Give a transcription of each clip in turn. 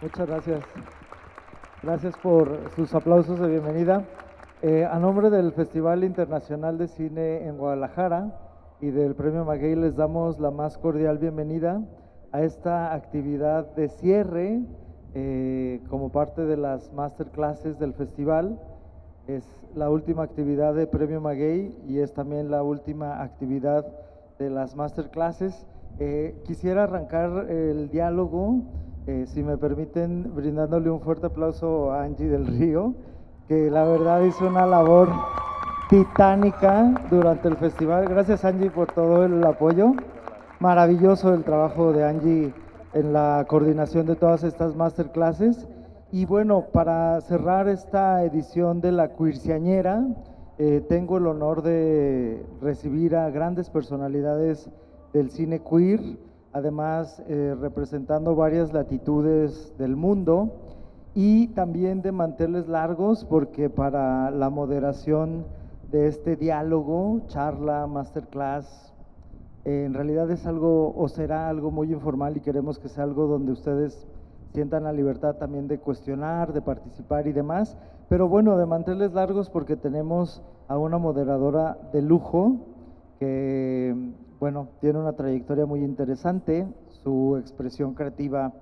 Muchas gracias. Gracias por sus aplausos de bienvenida. A nombre del Festival Internacional de Cine en Guadalajara y del Premio Maguey les damos la más cordial bienvenida a esta actividad de cierre como parte de las masterclasses del festival. Es la última actividad de Premio Maguey y es también la última actividad de las masterclasses. Quisiera arrancar el diálogo, si me permiten, brindándole un fuerte aplauso a Angie del Río, que la verdad hizo una labor titánica durante el festival. Gracias, Angie, por todo el apoyo. Maravilloso el trabajo de Angie en la coordinación de todas estas masterclasses. Y bueno, para cerrar esta edición de la Queerciañera, tengo el honor de recibir a grandes personalidades del cine queer, además representando varias latitudes del mundo y también de manteles largos, porque para la moderación de este diálogo, charla, masterclass, en realidad es algo o será algo muy informal y queremos que sea algo donde ustedes sientan la libertad también de cuestionar, de participar y demás, pero bueno, de manteles largos porque tenemos a una moderadora de lujo que, bueno, tiene una trayectoria muy interesante, su expresión creativa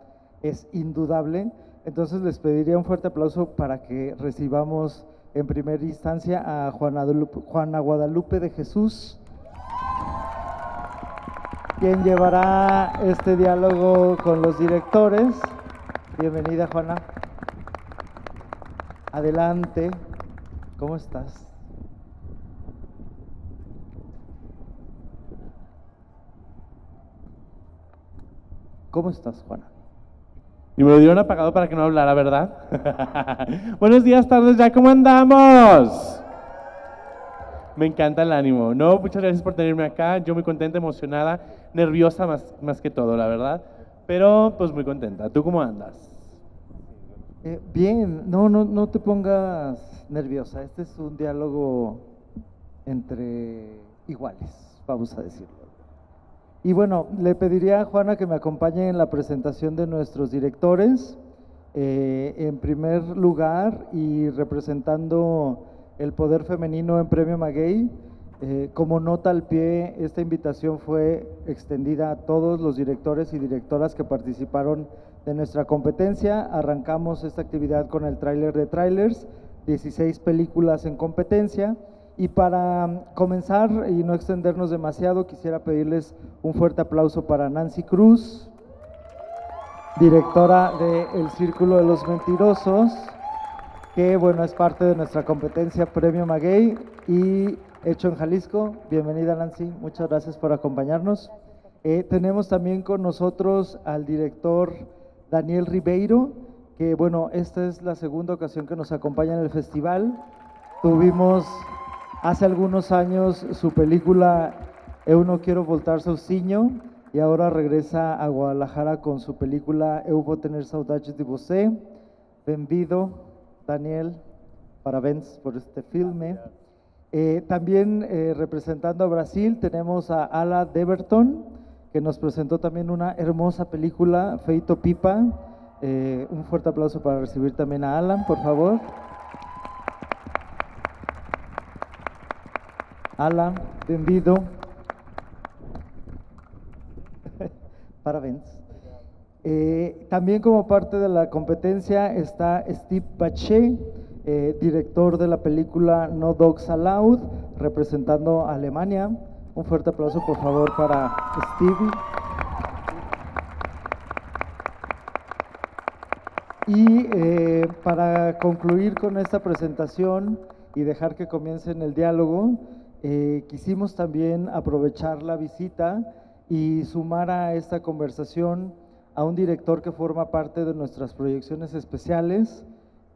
es indudable, entonces les pediría un fuerte aplauso para que recibamos en primera instancia a Juana Guadalupe de Jesús, quien llevará este diálogo con los directores. Bienvenida, Juana. Adelante. ¿Cómo estás? ¿Cómo estás, Juana? Y me lo dieron apagado para que no hablara, ¿verdad? Buenos días, tardes, ya, ¿cómo andamos? Me encanta el ánimo. No, muchas gracias por tenerme acá. Yo muy contenta, emocionada, nerviosa más que todo, la verdad. Pero pues muy contenta. ¿Tú cómo andas? Bien, no te pongas nerviosa. Este es un diálogo entre iguales, vamos a decirlo. Y bueno, le pediría a Juana que me acompañe en la presentación de nuestros directores. En primer lugar, y representando el poder femenino en Premio Maguey, como nota al pie, esta invitación fue extendida a todos los directores y directoras que participaron de nuestra competencia. Arrancamos esta actividad con el tráiler de trailers, 16 películas en competencia. Y para comenzar y no extendernos demasiado, quisiera pedirles un fuerte aplauso para Nancy Cruz, directora de El Círculo de los Mentirosos, que bueno, es parte de nuestra competencia Premio Maguey y hecho en Jalisco. Bienvenida, Nancy, muchas gracias por acompañarnos. Tenemos también con nosotros al director Daniel Ribeiro, que bueno, esta es la segunda ocasión que nos acompaña en el festival. Tuvimos hace algunos años su película Eu no quiero voltar sozinho y ahora regresa a Guadalajara con su película Eu vou tener saudades de você. Bem-vindo, Daniel, parabéns por este filme. También representando a Brasil tenemos a Ala Deberton, que nos presentó también una hermosa película, Feito Pipa. Un fuerte aplauso para recibir también a Alan, por favor. Alan, bienvenido. Parabéns. También como parte de la competencia está Steve Bache, director de la película No Dogs Allowed, representando a Alemania. Un fuerte aplauso, por favor, para Steve. Y para concluir con esta presentación y dejar que comiencen el diálogo, quisimos también aprovechar la visita y sumar a esta conversación a un director que forma parte de nuestras proyecciones especiales,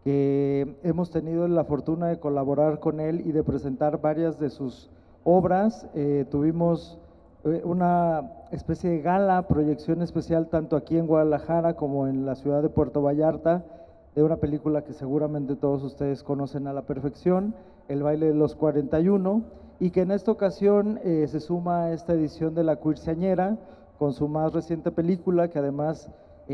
que hemos tenido la fortuna de colaborar con él y de presentar varias de sus obras. Tuvimos una especie de gala, proyección especial tanto aquí en Guadalajara como en la ciudad de Puerto Vallarta, de una película que seguramente todos ustedes conocen a la perfección, El baile de los 41, y que en esta ocasión se suma a esta edición de la Queerciañera con su más reciente película, que además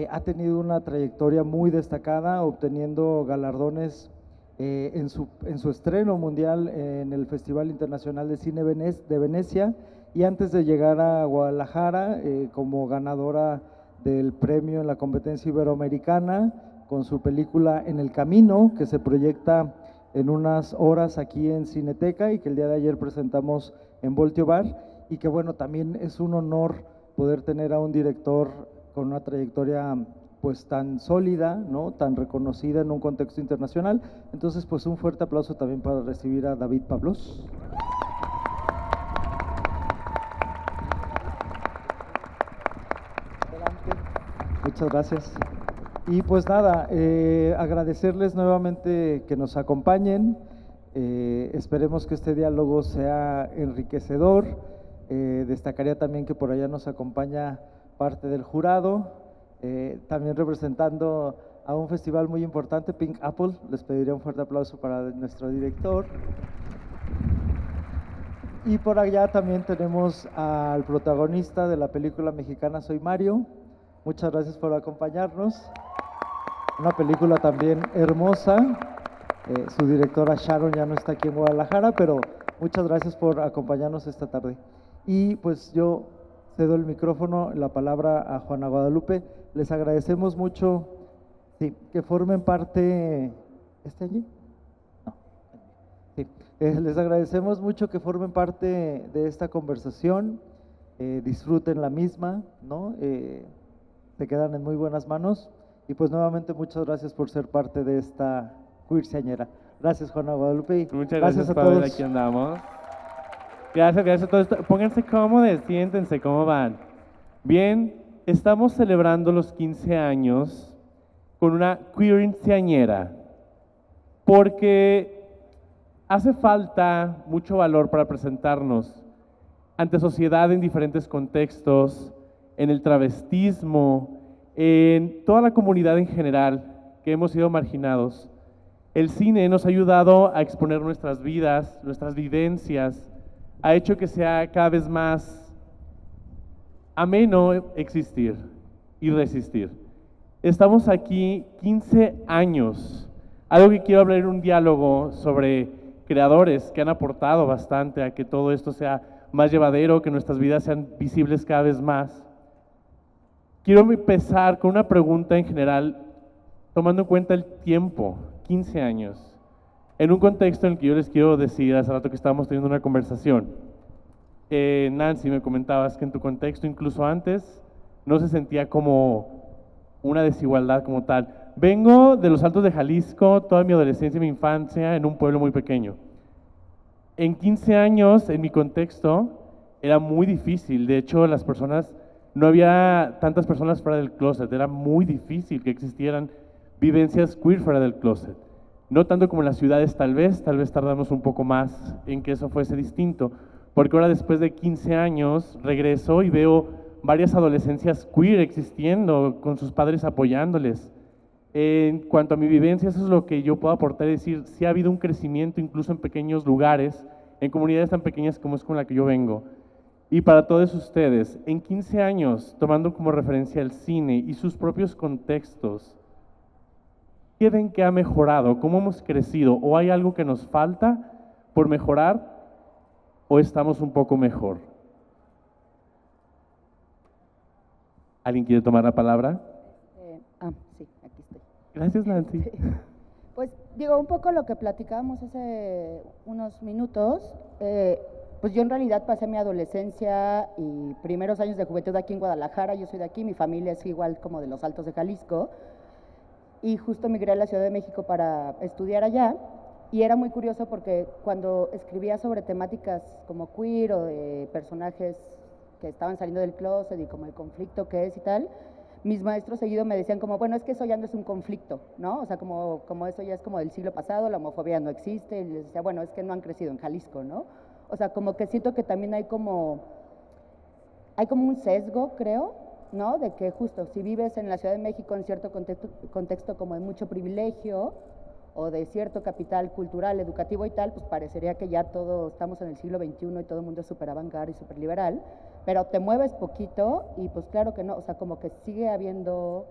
ha tenido una trayectoria muy destacada, obteniendo galardones en su estreno mundial en el Festival Internacional de Cine de Venecia, y antes de llegar a Guadalajara como ganadora del premio en la competencia iberoamericana con su película En el Camino, que se proyecta en unas horas aquí en Cineteca y que el día de ayer presentamos en Voltio Bar, y que bueno, también es un honor poder tener a un director con una trayectoria pues tan sólida, ¿no? Tan reconocida en un contexto internacional. Entonces, pues un fuerte aplauso también para recibir a David Pablos. Muchas gracias. Y pues nada, agradecerles nuevamente que nos acompañen. Esperemos que este diálogo sea enriquecedor. Destacaría también que por allá nos acompaña parte del jurado, también representando a un festival muy importante, Pink Apple. Les pediría un fuerte aplauso para nuestro director. Y por allá también tenemos al protagonista de la película mexicana Soy Mario. Muchas gracias por acompañarnos. Una película también hermosa. Su directora Sharon ya no está aquí en Guadalajara, pero muchas gracias por acompañarnos esta tarde. Y pues yo cedo el micrófono, la palabra a Juana Guadalupe. Les agradecemos mucho, sí, que formen parte. ¿Este allí? No. Sí. Les agradecemos mucho que formen parte de esta conversación. Disfruten la misma, ¿no? Se quedan en muy buenas manos. Y pues nuevamente muchas gracias por ser parte de esta queerciañera. Gracias, Juana Guadalupe. Muchas gracias a Pavel, todos. aquí andamos. Gracias a todos. Pónganse cómodos, siéntense, ¿cómo van? Bien, estamos celebrando los 15 años con una queerciañera, porque hace falta mucho valor para presentarnos ante sociedad en diferentes contextos, en el travestismo, en toda la comunidad en general, que hemos sido marginados. El cine nos ha ayudado a exponer nuestras vidas, nuestras vivencias, ha hecho que sea cada vez más ameno existir y resistir. Estamos aquí 15 años, algo que quiero abrir un diálogo sobre creadores que han aportado bastante a que todo esto sea más llevadero, que nuestras vidas sean visibles cada vez más. Quiero empezar con una pregunta en general, tomando en cuenta el tiempo, 15 años, en un contexto en el que yo les quiero decir, hace rato que estábamos teniendo una conversación. Nancy, me comentabas que en tu contexto, incluso antes, no se sentía como una desigualdad como tal. Vengo de los Altos de Jalisco, toda mi adolescencia y mi infancia en un pueblo muy pequeño. En 15 años, en mi contexto, era muy difícil. De hecho, no había tantas personas fuera del closet. Era muy difícil que existieran vivencias queer fuera del closet. No tanto como en las ciudades tal vez tardamos un poco más en que eso fuese distinto. Porque ahora después de 15 años regreso y veo varias adolescencias queer existiendo, con sus padres apoyándoles. En cuanto a mi vivencia, eso es lo que yo puedo aportar, es decir, sí ha habido un crecimiento incluso en pequeños lugares, en comunidades tan pequeñas como es con la que yo vengo. Y para todos ustedes, en 15 años, tomando como referencia el cine y sus propios contextos, ¿qué ven que ha mejorado? ¿Cómo hemos crecido? ¿O hay algo que nos falta por mejorar? ¿O estamos un poco mejor? ¿Alguien quiere tomar la palabra? Sí, aquí estoy. Gracias, Nancy. Pues digo, un poco lo que platicábamos hace unos minutos, pues yo en realidad pasé mi adolescencia y primeros años de juventud aquí en Guadalajara. Yo soy de aquí, mi familia es igual como de los Altos de Jalisco, y justo migré a la Ciudad de México para estudiar allá. Y era muy curioso porque cuando escribía sobre temáticas como queer o de personajes que estaban saliendo del closet y como el conflicto que es y tal, mis maestros seguido me decían como, bueno, es que eso ya no es un conflicto, ¿no? O sea, como eso ya es como del siglo pasado, la homofobia no existe. Y les decía, bueno, es que no han crecido en Jalisco, ¿no? O sea, como que siento que también hay como un sesgo, creo, ¿no? De que justo si vives en la Ciudad de México en cierto contexto como de mucho privilegio, o de cierto capital cultural, educativo y tal, pues parecería que ya todo, estamos en el siglo XXI y todo el mundo es súper avant-garde y súper liberal, pero te mueves poquito y pues claro que no, o sea, como que sigue habiendo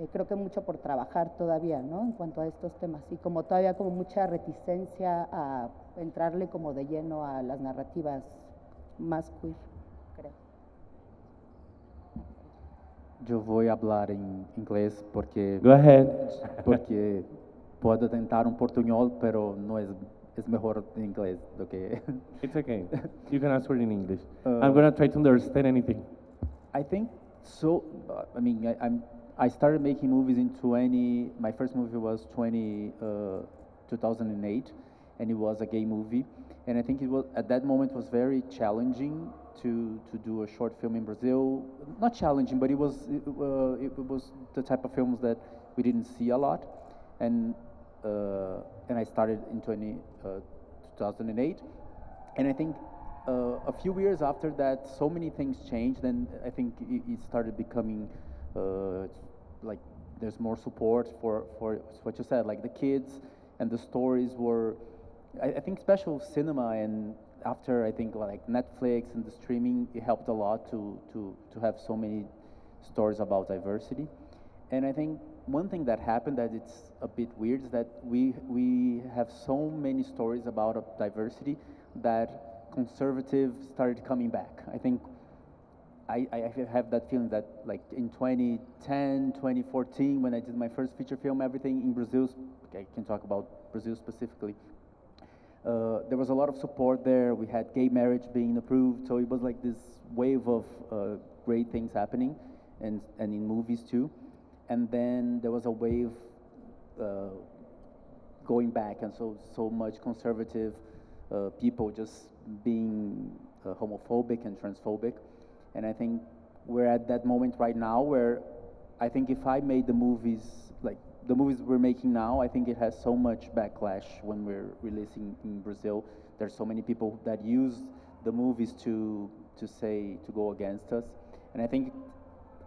creo que mucho por trabajar todavía, ¿no? En cuanto a estos temas, y como todavía como mucha reticencia a entrarle como de lleno a las narrativas más queer, creo. Eu vou falar em inglês Go ahead. porque puedo tentar portunhol, pero não é melhor em inglês do que. It's okay. You can answer it in English. Uh, I'm gonna try to understand anything. I think so. I mean, I started making movies in 20. My first movie was 2008, and it was a gay movie. And I think it was at that moment was very challenging to do a short film in Brazil. Not challenging, but it was the type of films that we didn't see a lot. And I started in 2008, and I think a few years after that, so many things changed, and I think it started becoming like there's more support for what you said, like the kids, and the stories were, I think, special cinema, and after I think like Netflix and the streaming, it helped a lot to have so many stories about diversity. And I think one thing that happened that it's a bit weird is that we have so many stories about diversity that conservatives started coming back. I think I have that feeling that like in 2010, 2014, when I did my first feature film, everything in Brazil, I can talk about Brazil specifically, there was a lot of support there. We had gay marriage being approved, so it was like this wave of great things happening, and in movies too. And then there was a wave going back, and so much conservative people just being homophobic and transphobic. And I think we're at that moment right now where I think if I made the movies, like the movies we're making now, I think it has so much backlash when we're releasing in Brazil. There's so many people that use the movies to go against us. And I think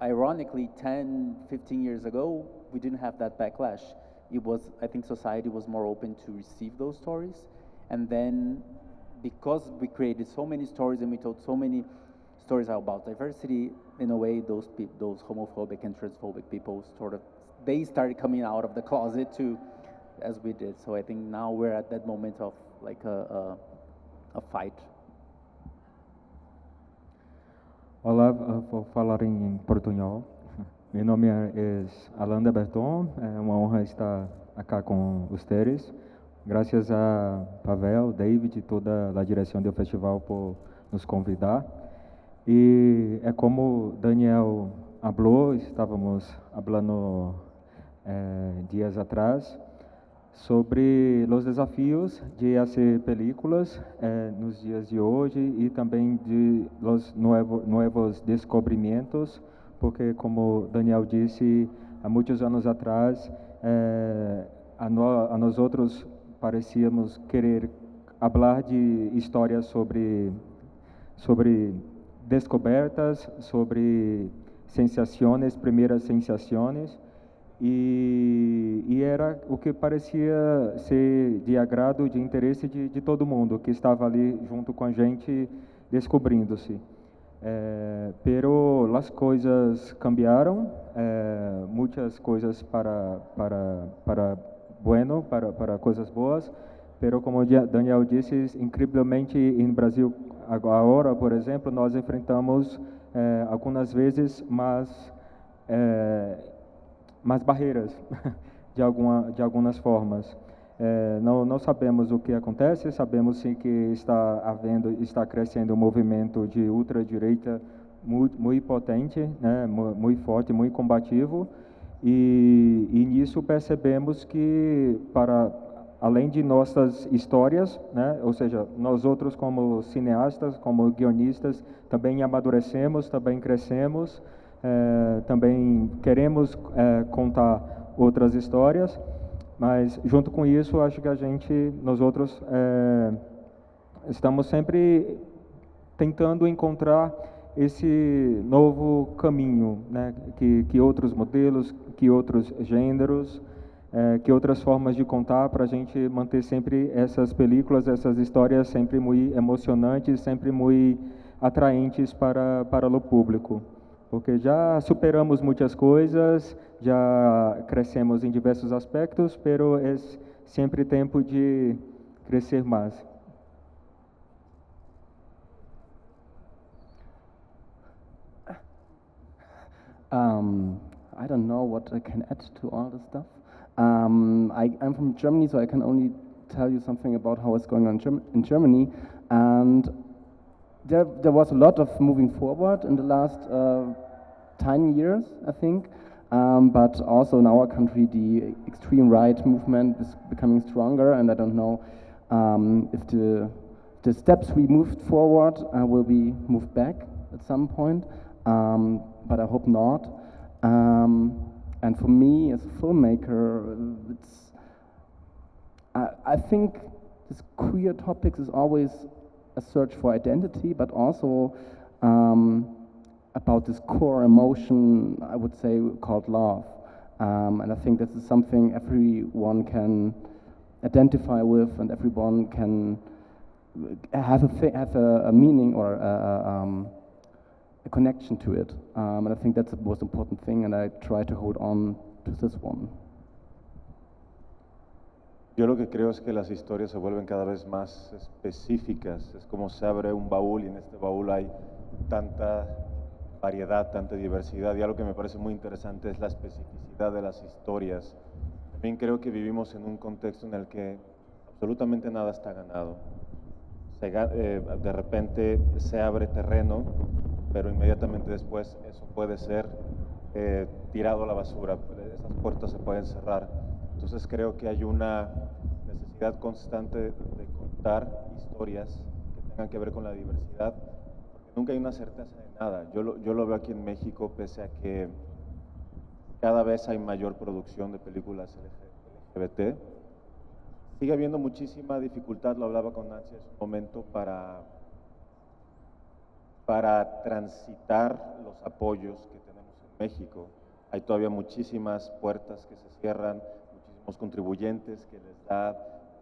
ironically 10, 15 years ago, we didn't have that backlash. I think society was more open to receive those stories. And then because we created so many stories and we told so many stories about diversity, in a way, those homophobic and transphobic people they started coming out of the closet too, as we did. So I think now we're at that moment of like a fight. Olá, vou falar em portunhol. Meu nome é Alanda Berton, é uma honra estar aqui com vocês. Graças a Pavel, David e toda a direção do festival por nos convidar. E é como Daniel falou, estávamos falando dias atrás sobre os desafios de fazer películas nos dias de hoje e também de os novos descobrimentos, porque como Daniel disse, há muitos anos atrás a nós outros parecíamos querer falar de histórias sobre descobertas, sobre sensações, primeiras sensações, e era o que parecia ser de agrado, de interesse de todo mundo que estava ali junto com a gente, descobrindo-se. Pero as coisas cambiaram, muitas coisas para bueno, para coisas boas, pero como Daniel disse, incrivelmente em Brasil agora, por exemplo, nós enfrentamos algumas vezes mais barreiras de algumas formas. Não sabemos o que acontece, sabemos sim que está crescendo um movimento de ultradireita muito potente, né, muito forte, muito combativo, e nisso percebemos que além de nossas histórias, né, ou seja, nós outros como cineastas, como guionistas, também amadurecemos, também crescemos, também queremos contar outras histórias, mas junto com isso, acho que nós outros estamos sempre tentando encontrar esse novo caminho, né, que outros modelos, que outros gêneros, que outras formas de contar, para a gente manter sempre essas películas, essas histórias sempre muito emocionantes, sempre muito atraentes para o público. porque já superamos muitas coisas, já crescemos em diversos aspectos, pero é sempre tempo de crescer mais. I don't know what I can add to all this stuff. I'm from Germany, so I can only tell you something about how it's going on in Germany. And there was a lot of moving forward in the last 10 years, I think. But also in our country, the extreme right movement is becoming stronger, and I don't know if the steps we moved forward will be moved back at some point. But I hope not. And for me, as a filmmaker, I think this queer topics is always a search for identity, but also about this core emotion, I would say, called love. And I think this is something everyone can identify with, and everyone can have a meaning or a connection to it. And I think that's the most important thing, and I try to hold on to this one. Yo lo que creo es que las historias se vuelven cada vez más específicas. Es como se abre un baúl y en este baúl hay tanta variedad, tanta diversidad. Y algo que me parece muy interesante es la especificidad de las historias. También creo que vivimos en un contexto en el que absolutamente nada está ganado. De repente se abre terreno, pero inmediatamente después eso puede ser tirado a la basura. Esas puertas se pueden cerrar. Entonces creo que hay una necesidad constante de contar historias que tengan que ver con la diversidad, porque nunca hay una certeza de nada. Yo lo veo aquí en México, pese a que cada vez hay mayor producción de películas LGBT, sigue habiendo muchísima dificultad, lo hablaba con Nancy hace un momento, para transitar los apoyos que tenemos en México. Hay todavía muchísimas puertas que se cierran, muchísimos contribuyentes que les da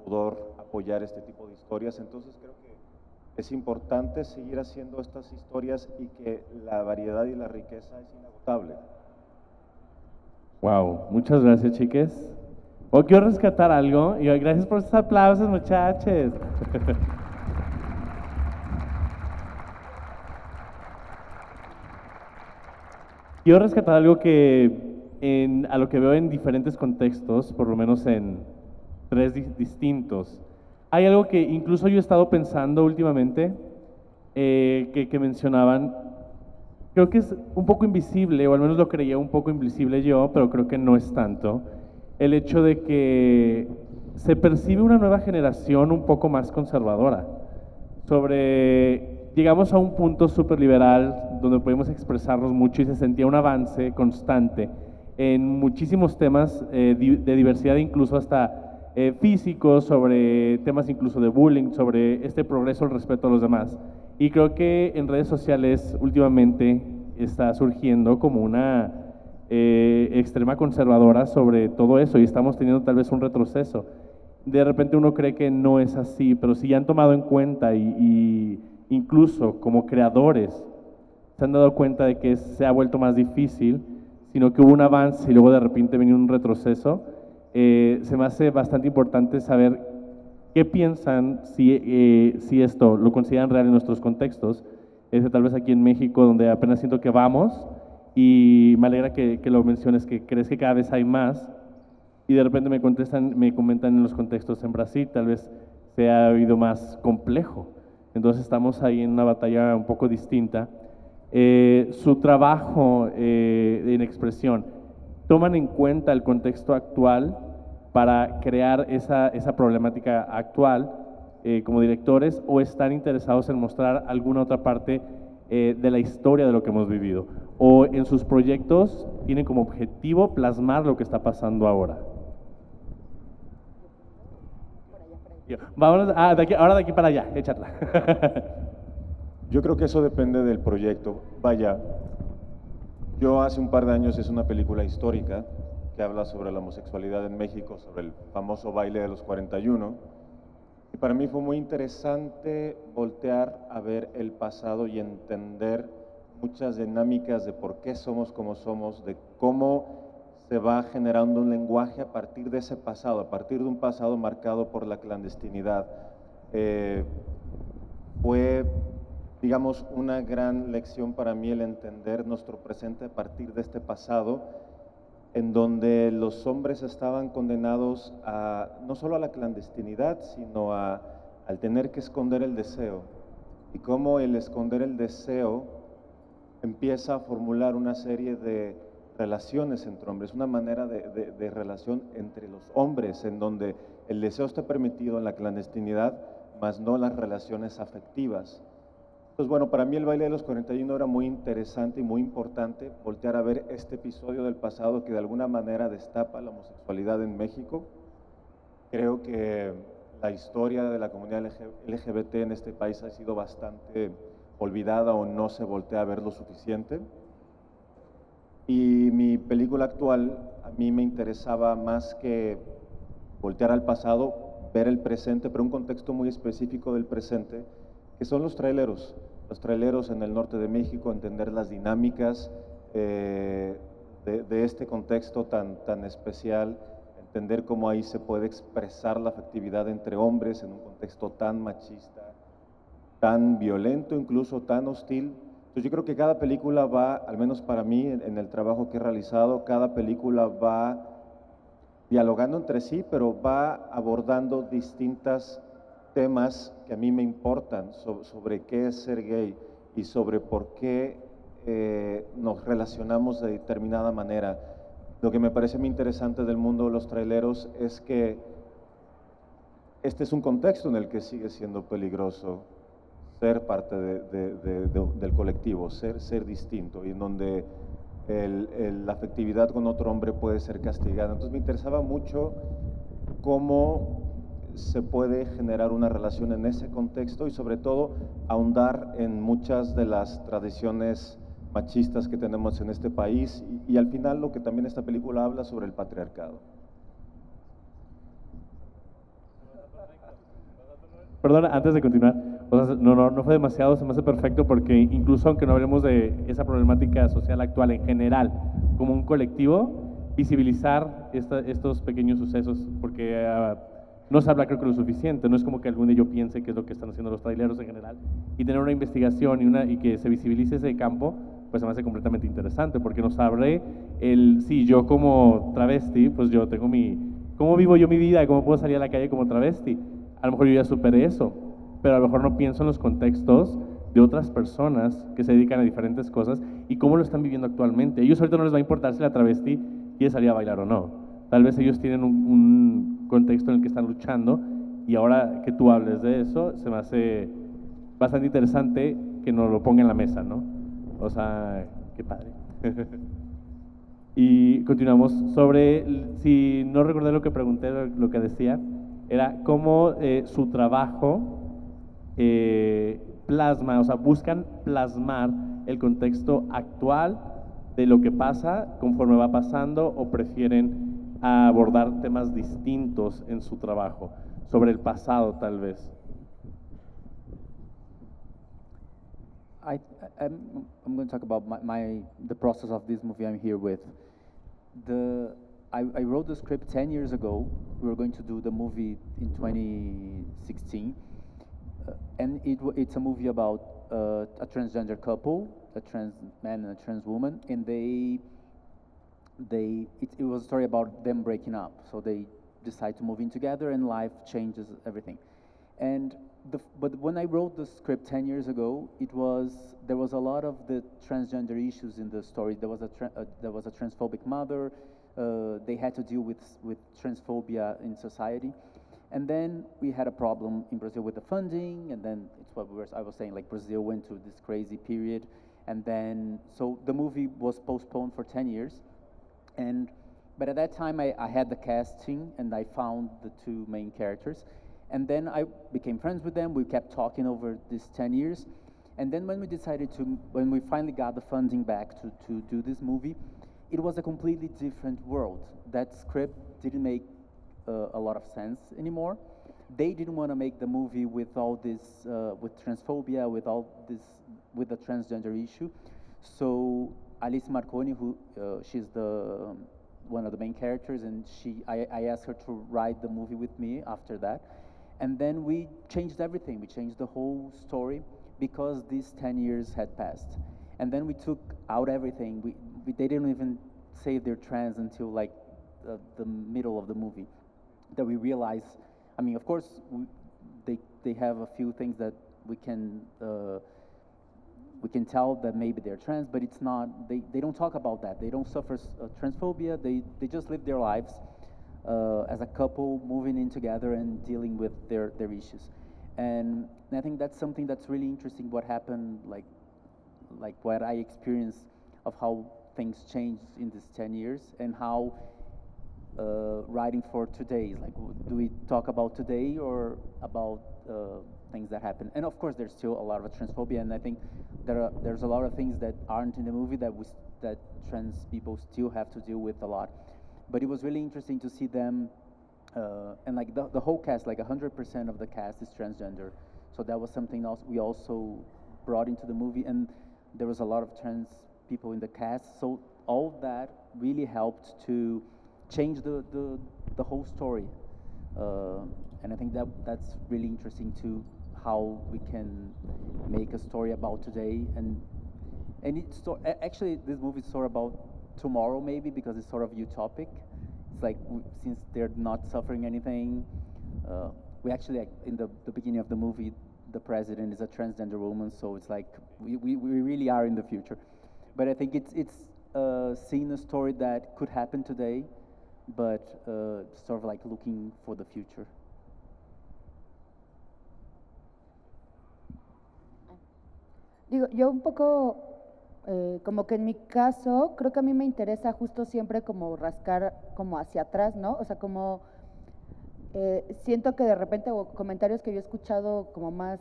pudor apoyar este tipo de historias. Entonces creo que es importante seguir haciendo estas historias y que la variedad y la riqueza es inagotable. Wow, muchas gracias, chiques. O quiero rescatar algo. Y gracias por estos aplausos, muchachos. Quiero rescatar algo que a lo que veo en diferentes contextos, por lo menos en tres distintos. Hay algo que incluso yo he estado pensando últimamente, que mencionaban. Creo que es un poco invisible, o al menos lo creía un poco invisible yo, pero creo que no es tanto. El hecho de que se percibe una nueva generación un poco más conservadora. Llegamos a un punto súper liberal donde podemos expresarnos mucho y se sentía un avance constante en muchísimos temas de diversidad, incluso hasta físicos, sobre temas incluso de bullying, sobre este progreso, el respeto a los demás. Y creo que en redes sociales últimamente está surgiendo como una extrema conservadora sobre todo eso y estamos teniendo tal vez un retroceso. De repente uno cree que no es así, pero si ya han tomado en cuenta y incluso como creadores se han dado cuenta de que se ha vuelto más difícil, sino que hubo un avance y luego de repente venía un retroceso, se me hace bastante importante saber qué piensan si esto lo consideran real en nuestros contextos. Tal vez aquí en México, donde apenas siento que vamos, y me alegra que lo menciones, que crees que cada vez hay más, y de repente me comentan en los contextos en Brasil, tal vez se ha habido más complejo. Entonces estamos ahí en una batalla un poco distinta. Su trabajo en expresión, ¿toman en cuenta el contexto actual para crear esa problemática actual como directores, o están interesados en mostrar alguna otra parte de la historia de lo que hemos vivido? ¿O en sus proyectos tienen como objetivo plasmar lo que está pasando ahora? Vámonos, ahora de aquí para allá, échatela. Yo creo que eso depende del proyecto. Vaya, yo hace un par de años hice una película histórica que habla sobre la homosexualidad en México, sobre el famoso baile de los 41. Y para mí fue muy interesante voltear a ver el pasado y entender muchas dinámicas de por qué somos como somos, de cómo se va generando un lenguaje a partir de ese pasado, a partir de un pasado marcado por la clandestinidad. Fue, digamos, una gran lección para mí el entender nuestro presente a partir de este pasado, en donde los hombres estaban condenados a, no solo a la clandestinidad, sino al tener que esconder el deseo. Y cómo el esconder el deseo empieza a formular una serie de relaciones entre hombres, una manera de relación entre los hombres, en donde el deseo está permitido en la clandestinidad, más no las relaciones afectivas. Entonces, bueno, para mí el baile de los 41 era muy interesante y muy importante voltear a ver este episodio del pasado que de alguna manera destapa la homosexualidad en México. Creo que la historia de la comunidad LGBT en este país ha sido bastante olvidada o no se voltea a ver lo suficiente. Y mi película actual, a mí me interesaba más que voltear al pasado, ver el presente, pero un contexto muy específico del presente, que son los traileros en el norte de México, entender las dinámicas de este contexto tan especial, entender cómo ahí se puede expresar la afectividad entre hombres en un contexto tan machista, tan violento, incluso tan hostil. Entonces yo creo que cada película va, al menos para mí, en el trabajo que he realizado, cada película va dialogando entre sí, pero va abordando distintos temas que a mí me importan sobre qué es ser gay y sobre por qué nos relacionamos de determinada manera. Lo que me parece muy interesante del mundo de los traileros es que este es un contexto en el que sigue siendo peligroso ser parte del colectivo, ser distinto, y en donde la afectividad con otro hombre puede ser castigada. Entonces me interesaba mucho cómo se puede generar una relación en ese contexto y sobre todo ahondar en muchas de las tradiciones machistas que tenemos en este país y al final lo que también esta película habla sobre el patriarcado. Perdón, antes de continuar, o sea, no fue demasiado, se me hace perfecto porque incluso aunque no hablemos de esa problemática social actual en general, como un colectivo, visibilizar estos pequeños sucesos, porque no se habla creo que lo suficiente, no es como que algún día yo piense qué es lo que están haciendo los traileros en general, y tener una investigación y que se visibilice ese campo, pues se me hace completamente interesante, porque nos abre sí, yo como travesti, pues yo tengo ¿cómo vivo yo mi vida? ¿Cómo puedo salir a la calle como travesti? A lo mejor yo ya superé eso, pero a lo mejor no pienso en los contextos de otras personas que se dedican a diferentes cosas y cómo lo están viviendo actualmente. A ellos ahorita no les va a importar si la travesti quiere salir a bailar o no. Tal vez ellos tienen un contexto en el que están luchando y ahora que tú hables de eso, se me hace bastante interesante que nos lo ponga en la mesa, ¿no? O sea, qué padre. Y continuamos sobre, si no recordé lo que pregunté, lo que decía, era cómo su trabajo plasma, o sea, buscan plasmar el contexto actual de lo que pasa conforme va pasando o prefieren abordar temas distintos en su trabajo, sobre el pasado tal vez. I'm going to talk about the process of this movie I'm here with. I wrote the script 10 years ago. We were going to do the movie in 2016. And it's a movie about a transgender couple, a trans man and a trans woman, and it was a story about them breaking up. So they decide to move in together, and life changes everything. And but when I wrote the script 10 years ago, there was a lot of the transgender issues in the story. There was a transphobic mother. They had to deal with transphobia in society. And then we had a problem in Brazil with the funding, and then it's what I was saying, like Brazil went through this crazy period, and then, so the movie was postponed for 10 years, but at that time I had the casting, and I found the two main characters, and then I became friends with them. We kept talking over these 10 years, and then when we finally got the funding back to do this movie, it was a completely different world. That script didn't make a lot of sense anymore. They didn't want to make the movie with all this, with transphobia, with the transgender issue. So Alice Marconi, who she's the one of the main characters, and I asked her to write the movie with me after that, and then we changed everything. We changed the whole story because these 10 years had passed, and then we took out everything. They didn't even say they're trans until like the middle of the movie, that we realized. I mean, of course, they have a few things that we can tell that maybe they're trans, but it's not. They don't talk about that. They don't suffer transphobia. They just live their lives as a couple, moving in together and dealing with their issues. And I think that's something that's really interesting. What happened, like what I experienced of how things changed in these 10 years, and how writing for today is like, do we talk about today or about things that happen? And of course, there's still a lot of transphobia, and I think there's a lot of things that aren't in the movie that trans people still have to deal with a lot. But it was really interesting to see them, and like the whole cast, like 100% of the cast is transgender. So that was something else we also brought into the movie, and there was a lot of trans people in the cast. So all that really helped to change the whole story, and I think that's really interesting too, how we can make a story about today, and it's actually this movie is sort of about tomorrow maybe, because it's sort of utopic. It's like since they're not suffering anything, we actually, like, in the beginning of the movie, the president is a transgender woman, so it's like we really are in the future. But I think it's seeing a story that could happen today, but sort of like looking for the future. Digo, yo un poco, como que en mi caso, creo que a mí me interesa justo siempre como rascar como hacia atrás, ¿no? O sea, como siento que de repente, o comentarios que yo he escuchado como más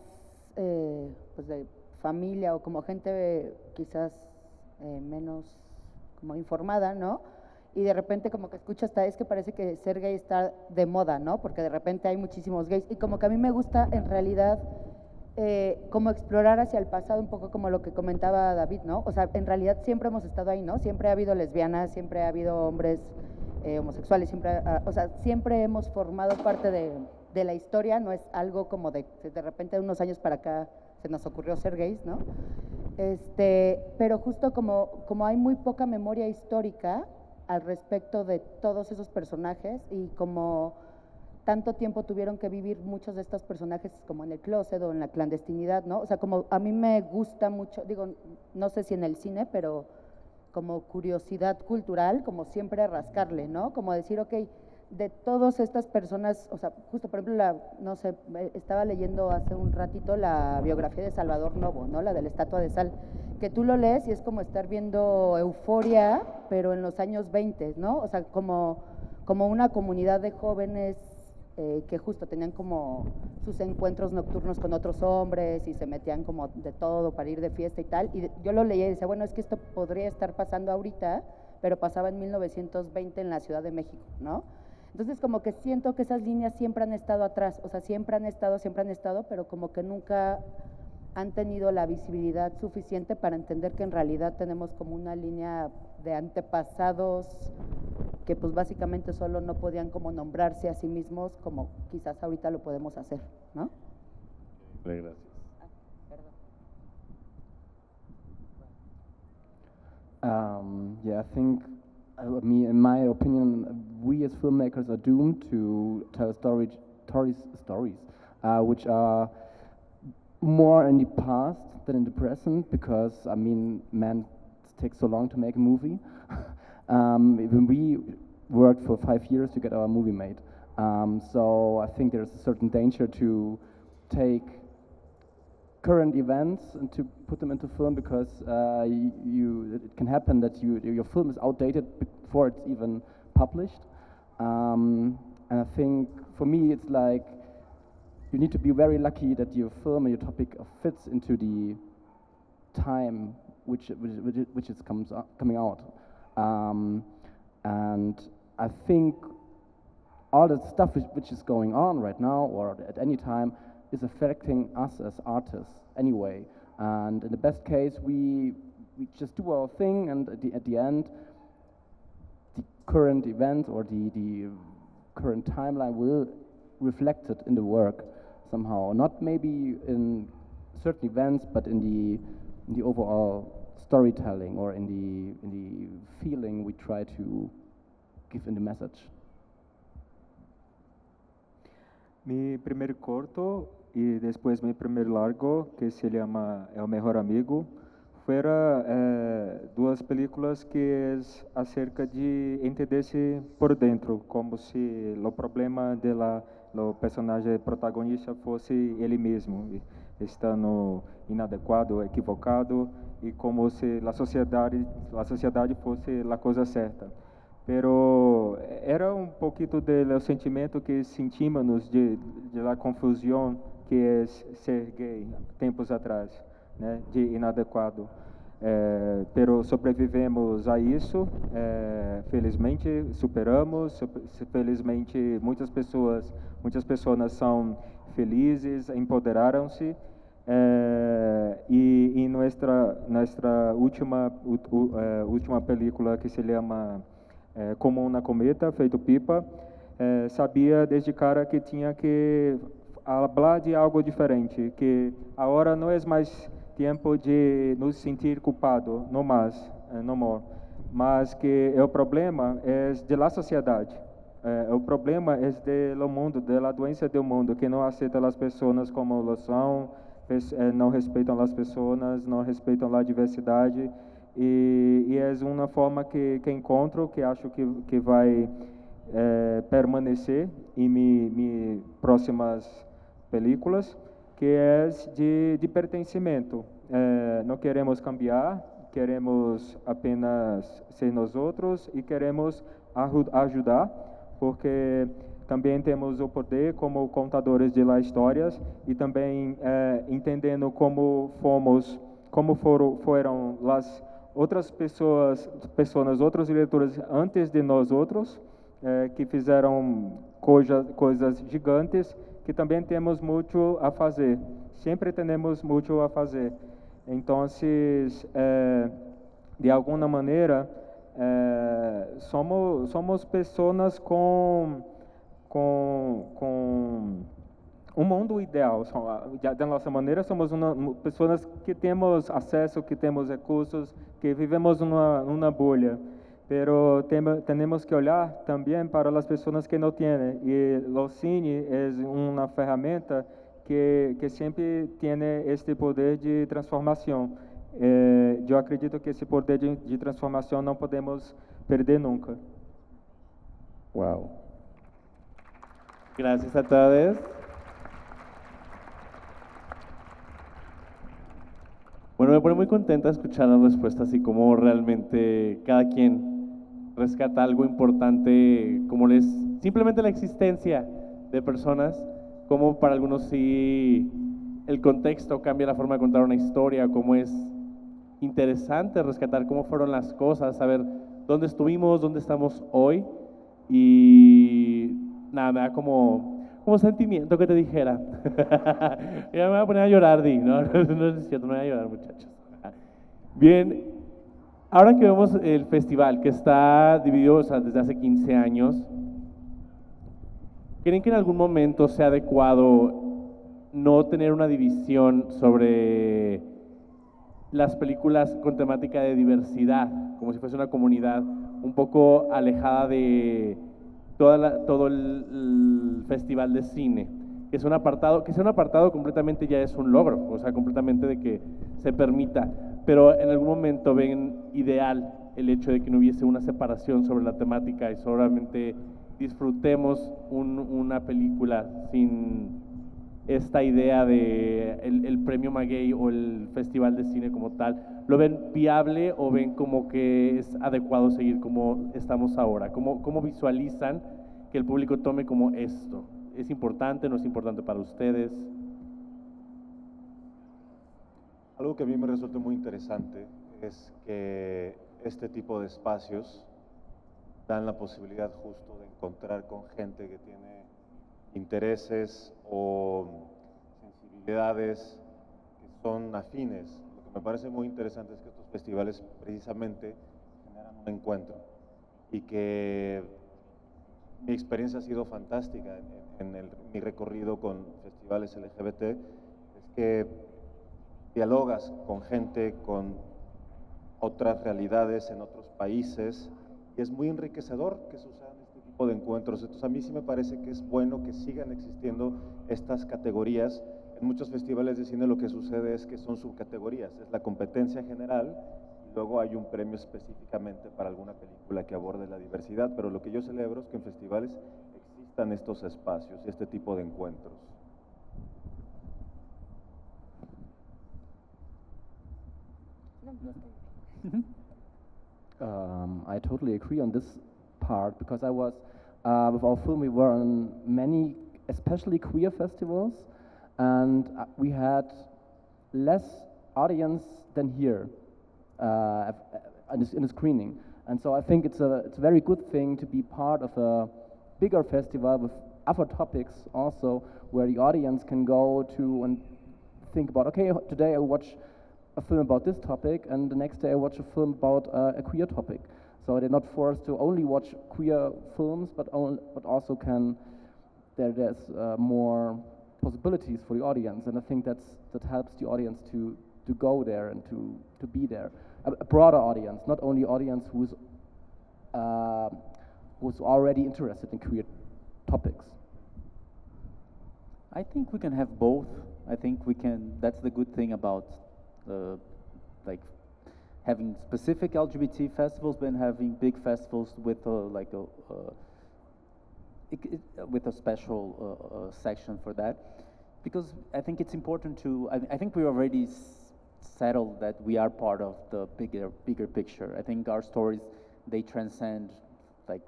pues de familia o como gente quizás menos como informada, ¿no? Y de repente como que escucho hasta, es que parece que ser gay está de moda, ¿no? Porque de repente hay muchísimos gays, y como que a mí me gusta en realidad como explorar hacia el pasado, un poco como lo que comentaba David, ¿no? O sea, en realidad siempre hemos estado ahí, ¿no? Siempre ha habido lesbianas, siempre ha habido hombres homosexuales, siempre, o sea, siempre hemos formado parte de la historia, no es algo como de repente de unos años para acá se nos ocurrió ser gays, ¿no? Pero justo como hay muy poca memoria histórica al respecto de todos esos personajes, y como tanto tiempo tuvieron que vivir muchos de estos personajes como en el closet o en la clandestinidad, ¿no? O sea, como a mí me gusta mucho, digo, no sé si en el cine, pero como curiosidad cultural, como siempre rascarle, ¿no? Como decir, ok, de todas estas personas, o sea, justo por ejemplo, no sé, estaba leyendo hace un ratito la biografía de Salvador Novo, ¿no? La de la Estatua de Sal, que tú lo lees y es como estar viendo Euforia, pero en los años 20, ¿no? O sea, como una comunidad de jóvenes que justo tenían como sus encuentros nocturnos con otros hombres y se metían como de todo para ir de fiesta y tal. Y yo lo leía y decía, bueno, es que esto podría estar pasando ahorita, pero pasaba en 1920 en la Ciudad de México, ¿no? Entonces como que siento que esas líneas siempre han estado atrás, o sea, siempre han estado, pero como que nunca han tenido la visibilidad suficiente para entender que en realidad tenemos como una línea de antepasados que pues básicamente solo no podían como nombrarse a sí mismos como quizás ahorita lo podemos hacer, ¿no? Gracias. Yeah, I think, in my opinion, we as filmmakers are doomed to tell stories which are more in the past than in the present, because, I mean, man, it takes so long to make a movie. Even we worked for 5 years to get our movie made. So I think there's a certain danger to take current events and to put them into film, because it can happen that your film is outdated before it's even published. And I think for me it's like you need to be very lucky that your film and your topic fits into the time which is coming out. And I think all the stuff which is going on right now or at any time is affecting us as artists anyway. And in the best case, we we just do our thing, and at the end, the current event or the current timeline will reflect it in the work somehow. Not maybe in certain events, but in the overall storytelling or in the feeling we try to give in the message. Mi primer corto y después mi primer largo, que se llama El Mejor Amigo, fueron duas películas que es acerca de entenderse por dentro, como si o problema do personagem protagonista fosse ele mesmo, estando inadequado, equivocado, e como se a sociedade fosse a coisa certa. Pero era um pouquinho do sentimento que sentimos de la confusão que é ser gay tempos atrás, né, de inadequado. Pero sobrevivemos a isso, felizmente superamos, felizmente muitas pessoas são felizes, empoderaram-se, e nossa última película, que se chama Como uma Cometa, feito Pipa, sabia desde cara que tinha que falar de algo diferente, que agora não é mais tempo de nos sentir culpado, não mais, mas que o problema é da sociedade, o problema é do mundo, da doença do mundo, que não aceita as pessoas como elas são, não respeitam as pessoas, não respeitam a diversidade, e é uma forma que encontro, que acho que vai permanecer em minhas próximas películas, que é de pertencimento. Não queremos cambiar, queremos apenas ser nós outros e queremos ajudar, porque também temos o poder como contadores de histórias e também entendendo como foram as outras pessoas, outros diretores antes de nós outros, que fizeram coisas gigantes, que também temos muito a fazer. Sempre temos muito a fazer. Então, de alguma maneira, somos pessoas com um mundo ideal. Da nossa maneira, somos pessoas que temos acesso, que temos recursos, que vivemos numa bolha. Pero temos que olhar também para as pessoas que não têm. E o cine é uma ferramenta que sempre tem este poder de transformação. Eu acredito que esse poder de transformação não podemos perder nunca. Wow. Gracias a todos. Bueno, me pone muy contenta escuchar las respuestas y cómo realmente cada quien rescata algo importante, como simplemente la existencia de personas, como para algunos sí el contexto cambia la forma de contar una historia, cómo es interesante rescatar cómo fueron las cosas, saber dónde estuvimos, dónde estamos hoy, y nada, me da como sentimiento que te dijera. Ya me voy a poner a llorar, Di, no es cierto, no voy a llorar, muchachos. Bien, ahora que vemos el festival, que está dividido, o sea, desde hace 15 años, ¿creen que en algún momento sea adecuado no tener una división sobre las películas con temática de diversidad, como si fuese una comunidad un poco alejada de todo el festival de cine? Que sea un apartado completamente ya es un logro, o sea, completamente de que se permita, pero en algún momento ven ideal el hecho de que no hubiese una separación sobre la temática y solamente disfrutemos una película sin esta idea de el premio Maguey o el festival de cine como tal. ¿Lo ven viable o ven como que es adecuado seguir como estamos ahora? ¿Cómo visualizan que el público tome como esto? ¿Es importante, no es importante para ustedes? Algo que a mí me resulta muy interesante es que este tipo de espacios dan la posibilidad justo de encontrar con gente que tiene intereses o sensibilidades que son afines. Lo que que me parece muy interesante es que estos festivales precisamente generan un encuentro y que mi experiencia ha sido fantástica mi recorrido con festivales LGBT, es que dialogas con gente, con otras realidades en otros países, y es muy enriquecedor que sucedan este tipo de encuentros. Entonces a mí sí me parece que es bueno que sigan existiendo estas categorías. En muchos festivales de cine lo que sucede es que son subcategorías, es la competencia general y luego hay un premio específicamente para alguna película que aborde la diversidad, pero lo que yo celebro es que en festivales existan estos espacios y este tipo de encuentros. I totally agree on this part because I was, with our film, we were on many, especially queer festivals, and we had less audience than here in the screening. And so I think it's a very good thing to be part of a bigger festival with other topics also, where the audience can go to and think about, okay, today I watch a film about this topic, and the next day I watch a film about a queer topic. So they're not forced to only watch queer films, but also can there's more possibilities for the audience, and I think that helps the audience to go there and to be there. A broader audience, not only audience who's already interested in queer topics. I think we can have both. I think we can. That's the good thing about like having specific LGBT festivals, but having big festivals with with a special section for that, because I think it's important to. I think we already settled that we are part of the bigger picture. I think our stories, they transcend, like,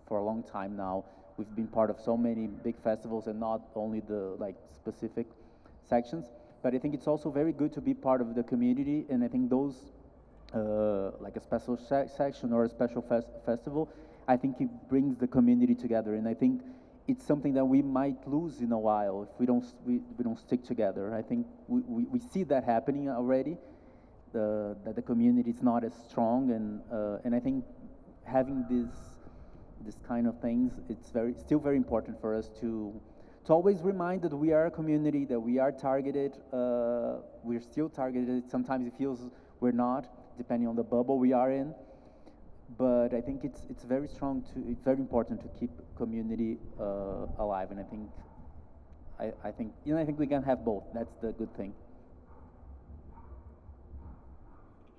for a long time now. We've been part of so many big festivals and not only the specific sections. But I think it's also very good to be part of the community, and I think those, like a special section or a special festival, I think it brings the community together, and I think it's something that we might lose in a while if we don't stick together. I think we see that happening already, that the community is not as strong, and I think having this kind of things, it's still very important for us to always remind that we are a community, that we are targeted, we're still targeted. Sometimes it feels we're not, depending on the bubble we are in. But I think it's very important to keep community alive, and I think we can have both. That's the good thing.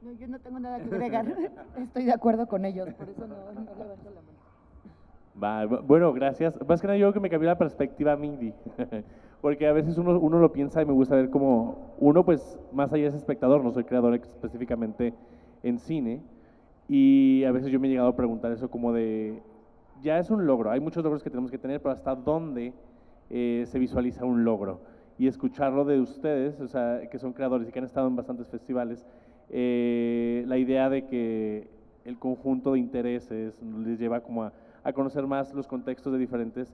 No, yo no tengo nada que agregar. Estoy de acuerdo con ellos, por eso no levanto la mano. Bueno, gracias. Más que nada yo creo que me cambió la perspectiva a mí, porque a veces uno lo piensa y me gusta ver como uno, pues, más allá es espectador, no soy creador específicamente en cine, y a veces yo me he llegado a preguntar eso como de, ya es un logro, hay muchos logros que tenemos que tener, pero ¿hasta dónde se visualiza un logro? Y escucharlo de ustedes, o sea, que son creadores y que han estado en bastantes festivales, la idea de que el conjunto de intereses les lleva como a conocer más los contextos de diferentes,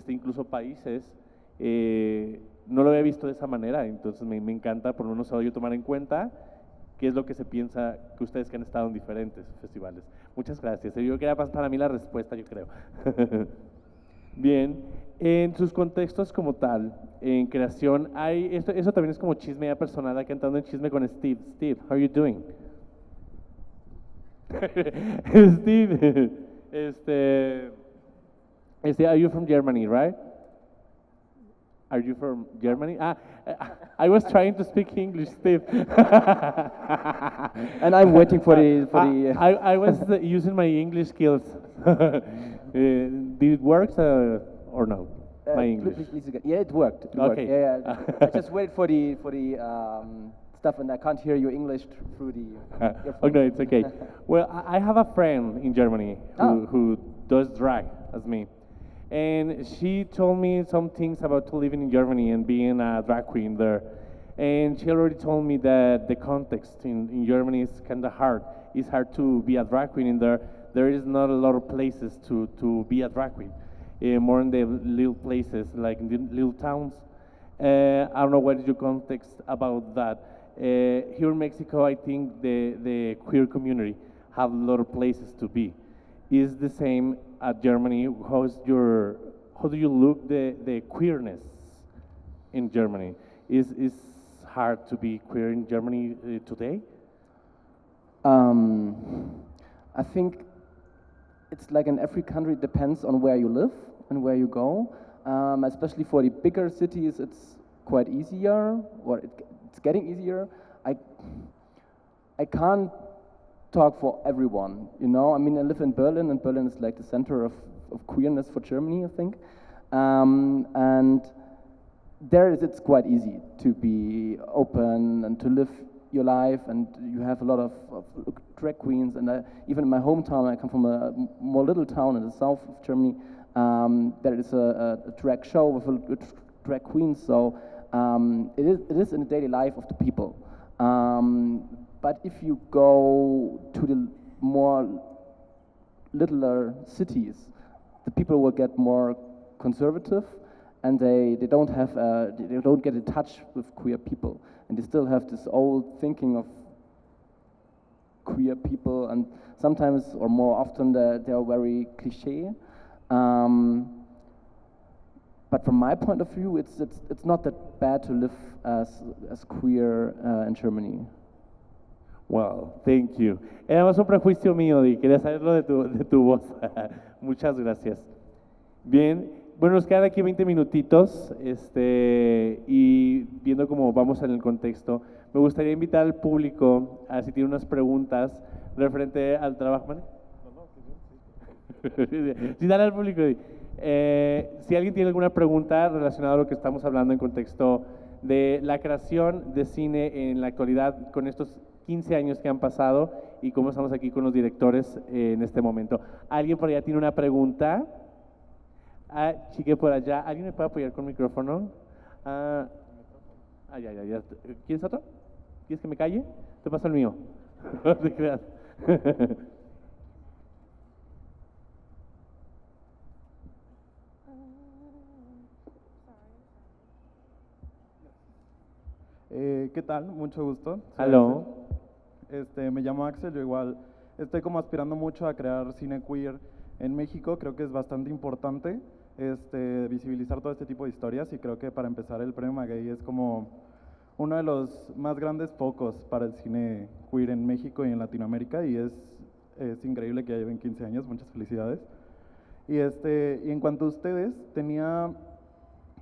incluso países, no lo había visto de esa manera, entonces me encanta, por lo menos ahora yo tomar en cuenta qué es lo que se piensa que ustedes que han estado en diferentes festivales. Muchas gracias, yo creo que era más para mí la respuesta, yo creo. Bien, en sus contextos como tal, en creación, eso también es como chisme ya personal, aquí entrando en chisme con Steve. Steve, how are you doing? Steve, are you from Germany, right? Are you from Germany? I was trying to speak English, Steve. And I'm waiting for the. I was using my English skills. Did it work or no? My English. Please again. Yeah, it worked. Okay. Yeah. I just waited for the stuff, and I can't hear your English through the. Oh no, it's okay. Well, I have a friend in Germany who does drag as me, and she told me some things about living in Germany and being a drag queen there. And she already told me that the context in Germany is kind of hard. It's hard to be a drag queen in there. There is not a lot of places to be a drag queen. More in the little places, like in the little towns. I don't know what is your context about that. Here in Mexico, I think the queer community have a lot of places to be. Is the same at Germany? How do you look the queerness in Germany? Is hard to be queer in Germany today? I think it's like in every country, it depends on where you live and where you go. Especially for the bigger cities, it's quite easier, or it's getting easier. I can't talk for everyone, you know. I mean, I live in Berlin, and Berlin is like the center of queerness for Germany, I think. And there it's quite easy to be open and to live your life, and you have a lot of drag queens. And even in my hometown, I come from a more little town in the south of Germany. There is a drag show with drag queens, so it is in the daily life of the people. But if you go to the more littler cities, the people will get more conservative, and they don't get in touch with queer people, and they still have this old thinking of queer people, and sometimes or more often they are very cliche. But from my point of view, it's not that bad to live as queer in Germany. Wow, thank you. Era más un prejuicio mío y quería saberlo de tu voz. Muchas gracias. Bien, bueno, nos quedan aquí 20 minutitos y viendo cómo vamos en el contexto, me gustaría invitar al público a si tiene unas preguntas referente al trabajo. ¿Vale? Sí, dale al público. Si alguien tiene alguna pregunta relacionada a lo que estamos hablando en contexto de la creación de cine en la actualidad con estos 15 años que han pasado y cómo estamos aquí con los directores en este momento. ¿Alguien por allá tiene una pregunta? Chique por allá. ¿Alguien me puede apoyar con micrófono? Ya. ¿Quieres otro? ¿Quieres que me calle? Te paso el mío. No te creas. ¿Qué tal? Mucho gusto. Soy Hello. Axel. Me llamo Axel, yo igual estoy como aspirando mucho a crear cine queer en México. Creo que es bastante importante visibilizar todo este tipo de historias, y creo que para empezar el Premio Maguey es como uno de los más grandes focos para el cine queer en México y en Latinoamérica, y es increíble que ya lleven 15 años. Muchas felicidades. Y en cuanto a ustedes, tenía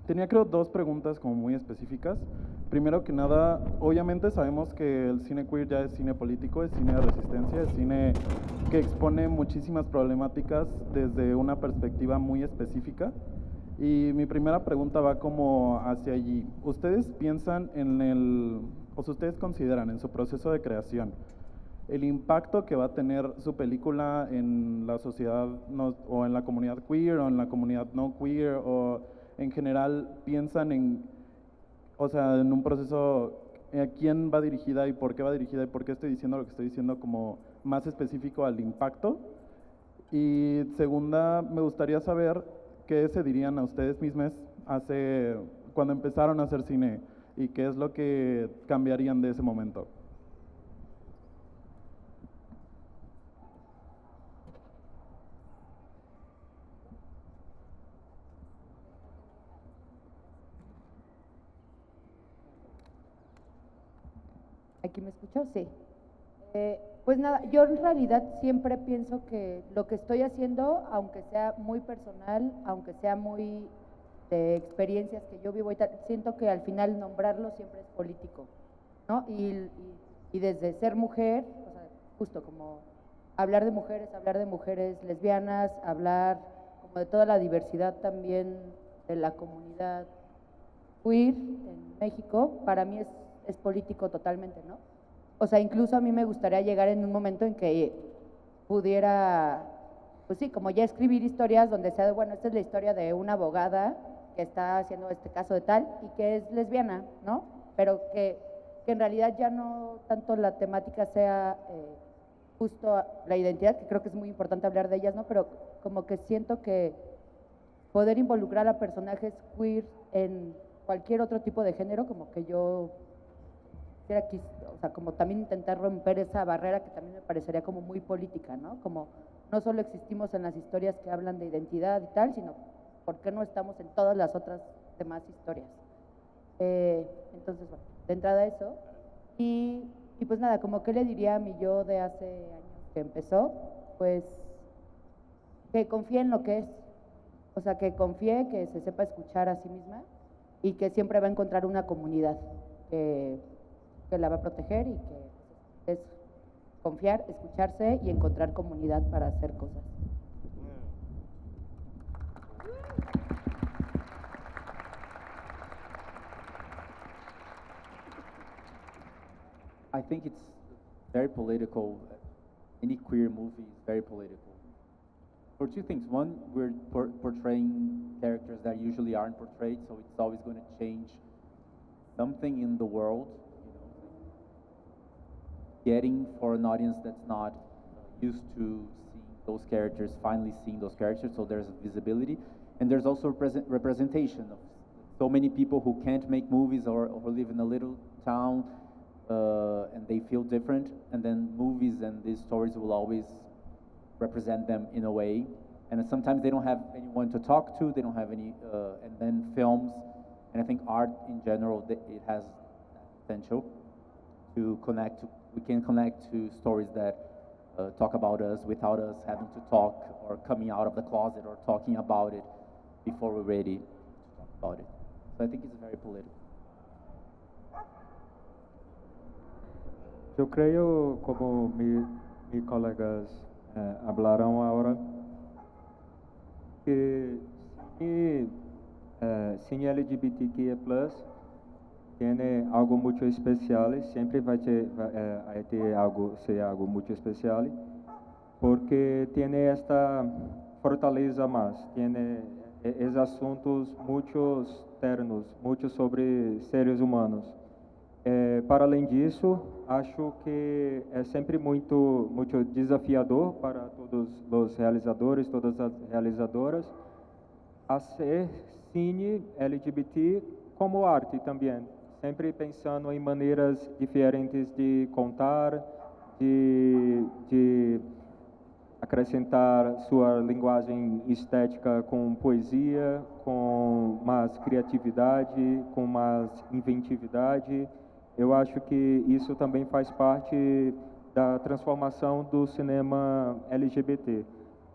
creo dos preguntas como muy específicas. Primero que nada, obviamente sabemos que el cine queer ya es cine político, es cine de resistencia, es cine que expone muchísimas problemáticas desde una perspectiva muy específica. Y mi primera pregunta va como hacia allí. ¿Ustedes piensan o si ustedes consideran en su proceso de creación el impacto que va a tener su película en la sociedad o en la comunidad queer o en la comunidad no queer, o en general piensan en un proceso a quién va dirigida y por qué va dirigida y por qué estoy diciendo lo que estoy diciendo como más específico al impacto? Y segunda, me gustaría saber qué se dirían a ustedes mismos cuando empezaron a hacer cine y qué es lo que cambiarían de ese momento. ¿Aquí me escuchó? Sí. Pues nada, yo en realidad siempre pienso que lo que estoy haciendo, aunque sea muy personal, aunque sea muy de experiencias que yo vivo y tal, siento que al final nombrarlo siempre es político, ¿no? Y desde ser mujer, o sea, justo como hablar de mujeres lesbianas, hablar como de toda la diversidad también de la comunidad queer en México, para mí es político totalmente, ¿no? O sea, incluso a mí me gustaría llegar en un momento en que pudiera, pues sí, como ya escribir historias donde sea, bueno, esta es la historia de una abogada que está haciendo este caso de tal y que es lesbiana, ¿no? Pero que en realidad ya no tanto la temática sea justo la identidad, que creo que es muy importante hablar de ellas, ¿no? Pero como que siento que poder involucrar a personajes queer en cualquier otro tipo de género, como que yo o sea, como también intentar romper esa barrera que también me parecería como muy política, ¿no? Como no solo existimos en las historias que hablan de identidad y tal, sino por qué no estamos en todas las otras demás historias. Entonces, bueno, de entrada eso. Y pues nada, como que le diría a mi yo de hace años que empezó, pues que confíe en lo que es, o sea, que confíe, que se sepa escuchar a sí misma y que siempre va a encontrar una comunidad que la va a proteger y que es confiar, escucharse y encontrar comunidad para hacer cosas. I think it's very political. Any queer movie is very political. For two things. One, we're portraying characters that usually aren't portrayed, so it's always going to change something in the world. Getting for an audience that's not used to seeing those characters, finally seeing those characters, so there's visibility. And there's also representation of so many people who can't make movies or live in a little town and they feel different, and then movies and these stories will always represent them in a way. And sometimes they don't have anyone to talk to, they don't have any, and then films, and I think art in general, it has potential to connect, we can connect to stories that talk about us without us having to talk or coming out of the closet or talking about it before we're ready to talk about it. So I think it's very political. Yo creo, como mis colegas hablaron ahora, que cine LGBTQIA+, tiene algo mucho especial, siempre va a ter algo muito especial, porque tiene esta fortaleza más, tiene es asuntos muitos ternos, muito sobre seres humanos. Para além disso, acho que é sempre muito desafiador para todos os realizadores, todas as realizadoras, fazer cine LGBT como arte também, sempre pensando em maneiras diferentes de contar, de acrescentar sua linguagem estética com poesia, com mais criatividade, com mais inventividade. Eu acho que isso também faz parte da transformação do cinema LGBT.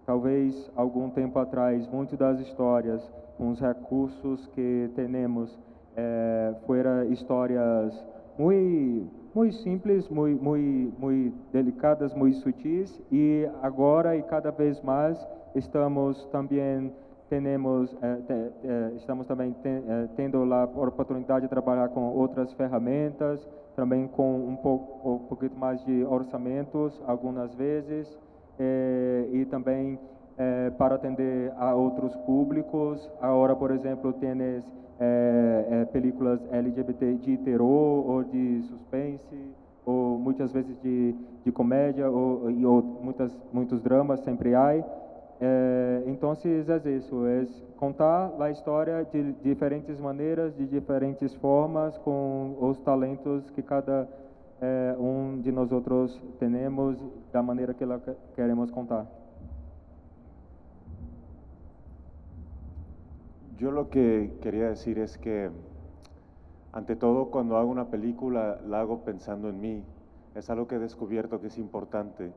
Talvez algum tempo atrás, muitas das histórias, com os recursos que temos, foram histórias muito simples, muito delicadas, muito sutis, e agora e cada vez mais estamos também tendo a oportunidade de trabalhar com outras ferramentas, também com um pouquinho mais de orçamentos, algumas vezes, e também para atender a outros públicos. Agora, por exemplo, tienes películas LGBT de terror ou de suspense, ou muitas vezes de comédia, ou muitos dramas, sempre há. Então, é isso, é contar a história de diferentes maneiras, de diferentes formas, com os talentos que cada de nós outros temos, da maneira que queremos contar. Yo lo que quería decir es que, ante todo, cuando hago una película, la hago pensando en mí. Es algo que he descubierto que es importante.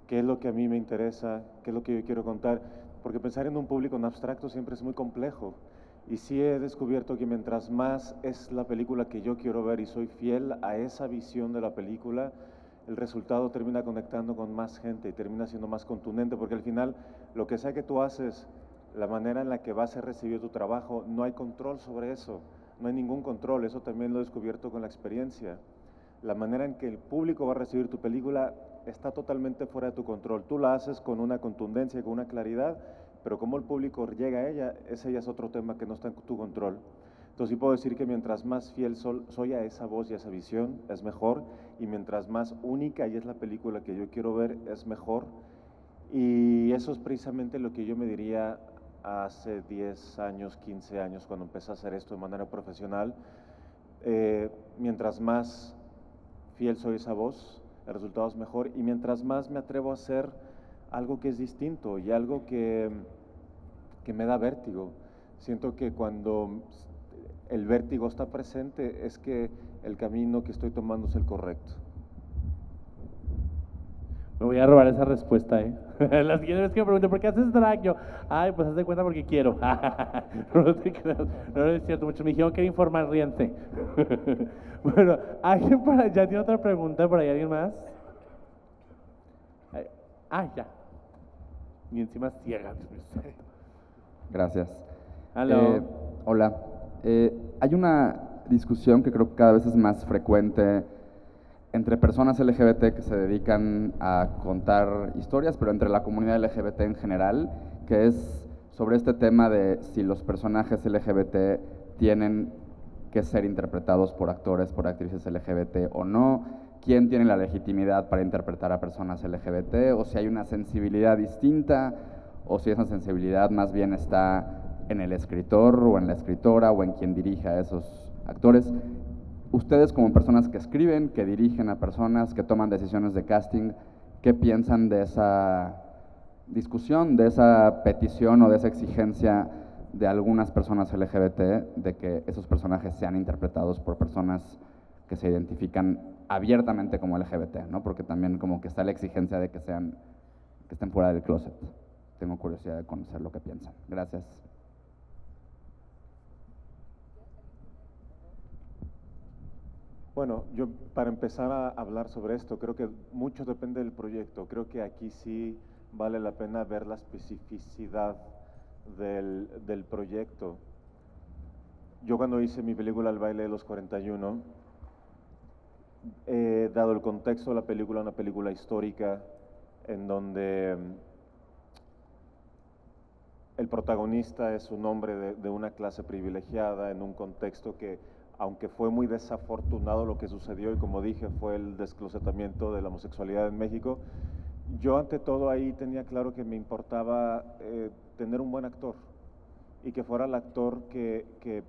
¿Qué es lo que a mí me interesa? ¿Qué es lo que yo quiero contar? Porque pensar en un público en abstracto siempre es muy complejo. Y sí he descubierto que mientras más es la película que yo quiero ver y soy fiel a esa visión de la película, el resultado termina conectando con más gente y termina siendo más contundente, porque al final lo que sea que tú haces, la manera en la que va a ser recibido tu trabajo, no hay control sobre eso, no hay ningún control. Eso también lo he descubierto con la experiencia. La manera en que el público va a recibir tu película está totalmente fuera de tu control. Tú la haces con una contundencia, con una claridad, pero cómo el público llega a ella, ese ya es otro tema que no está en tu control. Entonces sí puedo decir que mientras más fiel soy a esa voz y a esa visión, es mejor, y mientras más única y es la película que yo quiero ver, es mejor. Y eso es precisamente lo que yo me diría hace 10 años, 15 años, cuando empecé a hacer esto de manera profesional. Mientras más fiel soy a esa voz, el resultado es mejor. Y mientras más me atrevo a hacer algo que es distinto y algo que me da vértigo, siento que cuando el vértigo está presente es que el camino que estoy tomando es el correcto. Me voy a robar esa respuesta, ¿eh? La siguiente vez que me pregunten, ¿por qué haces drag? Yo, ay, pues haz de cuenta porque quiero. No te creas, no es cierto, muchos me dijeron que era informar, ríense. Bueno, ¿alguien por allá tiene otra pregunta? ¿Por ahí alguien más? Ya. Y encima ciega. Gracias. Aló. Hola. Hay una discusión que creo que cada vez es más frecuente entre personas LGBT que se dedican a contar historias, pero entre la comunidad LGBT en general, que es sobre este tema de si los personajes LGBT tienen que ser interpretados por actores, por actrices LGBT o no, quién tiene la legitimidad para interpretar a personas LGBT, o si hay una sensibilidad distinta, o si esa sensibilidad más bien está en el escritor o en la escritora o en quien dirige a esos actores. Ustedes como personas que escriben, que dirigen a personas, que toman decisiones de casting, ¿qué piensan de esa discusión, de esa petición o de esa exigencia de algunas personas LGBT de que esos personajes sean interpretados por personas que se identifican abiertamente como LGBT, ¿no? Porque también como que está la exigencia de que estén fuera del closet. Tengo curiosidad de conocer lo que piensan. Gracias. Bueno, yo para empezar a hablar sobre esto, creo que mucho depende del proyecto. Creo que aquí sí vale la pena ver la especificidad del proyecto. Yo cuando hice mi película El baile de los 41, dado el contexto de la película, una película histórica en donde el protagonista es un hombre de una clase privilegiada en un contexto que, aunque fue muy desafortunado lo que sucedió y como dije fue el desclosetamiento de la homosexualidad en México, yo ante todo ahí tenía claro que me importaba tener un buen actor y que fuera el actor que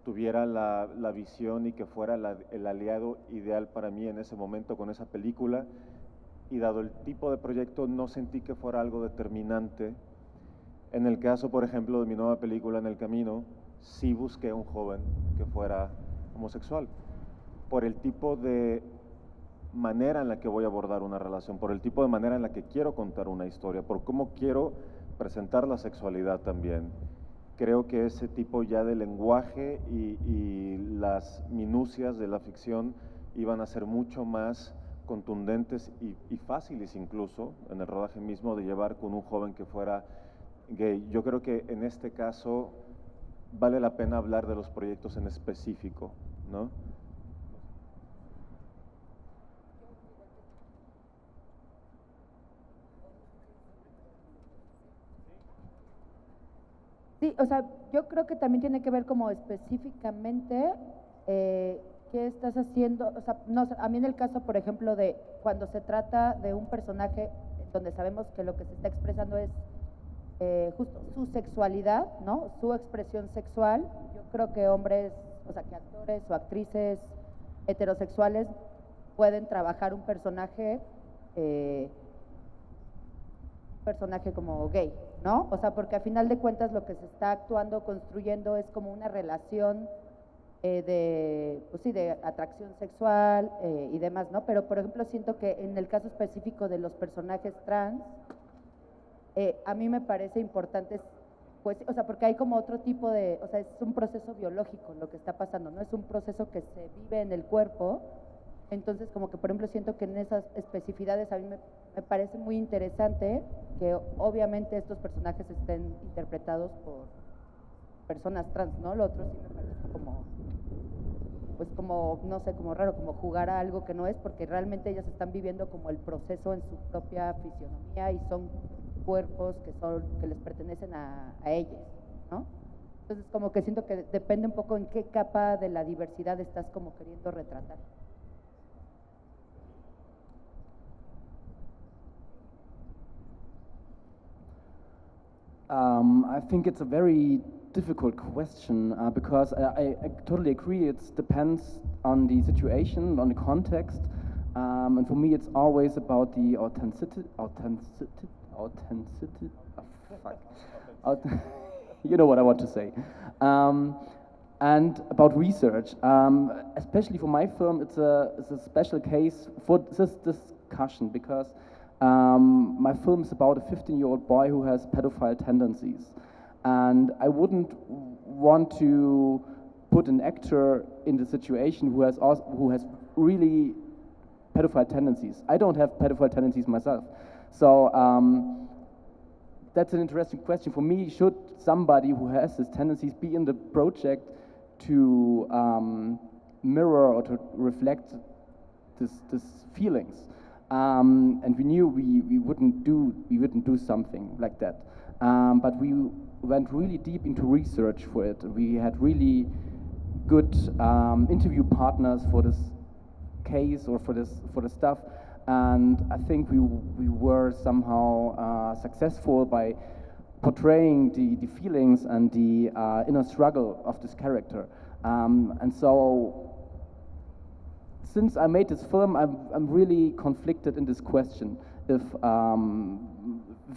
tuviera la visión y que fuera el aliado ideal para mí en ese momento con esa película, y dado el tipo de proyecto no sentí que fuera algo determinante. En el caso, por ejemplo, de mi nueva película En el Camino, sí busqué a un joven que fuera homosexual, por el tipo de manera en la que voy a abordar una relación, por el tipo de manera en la que quiero contar una historia, por cómo quiero presentar la sexualidad también. Creo que ese tipo ya de lenguaje y las minucias de la ficción iban a ser mucho más contundentes y fáciles incluso en el rodaje mismo de llevar con un joven que fuera gay. Yo creo que en este caso vale la pena hablar de los proyectos en específico, ¿no? Sí, o sea, yo creo que también tiene que ver como específicamente qué estás haciendo. O sea, no, a mí en el caso, por ejemplo, de cuando se trata de un personaje donde sabemos que lo que se está expresando es justo su sexualidad, ¿no? Su expresión sexual. Yo creo que hombres, o sea, que actores o actrices heterosexuales pueden trabajar un personaje como gay, ¿no? O sea, porque a final de cuentas lo que se está actuando, construyendo es como una relación pues sí, de atracción sexual y demás, ¿no? Pero, por ejemplo, siento que en el caso específico de los personajes trans, a mí me parece importante, pues, o sea, porque hay como otro tipo de, o sea, es un proceso biológico lo que está pasando, ¿no? Es un proceso que se vive en el cuerpo. Entonces, como que, por ejemplo, siento que en esas especificidades a mí me parece muy interesante que obviamente estos personajes estén interpretados por personas trans, ¿no? Lo otro sí me parece como, pues como, no sé, como raro, como jugar a algo que no es, porque realmente ellas están viviendo como el proceso en su propia fisionomía y son cuerpos que les pertenecen a ellas, ¿no? Entonces, como que siento que depende un poco en qué capa de la diversidad estás como queriendo retratar. I think it's a very difficult question because I totally agree. It depends on the situation, on the context. And for me, it's always about the authenticity. Oh, fuck. You know what I want to say. And about research. Especially for my film, it's a special case for this discussion because my film is about a 15-year-old boy who has pedophile tendencies. And I wouldn't want to put an actor in the situation who has really pedophile tendencies. I don't have pedophile tendencies myself. So that's an interesting question. For me, should somebody who has these tendencies be in the project to mirror or to reflect this feelings? And we knew we wouldn't do something like that. But we went really deep into research for it. We had really good interview partners for this case or for the stuff, and I think we were somehow successful by portraying the feelings and the inner struggle of this character. And so, since I made this film, I'm really conflicted in this question. If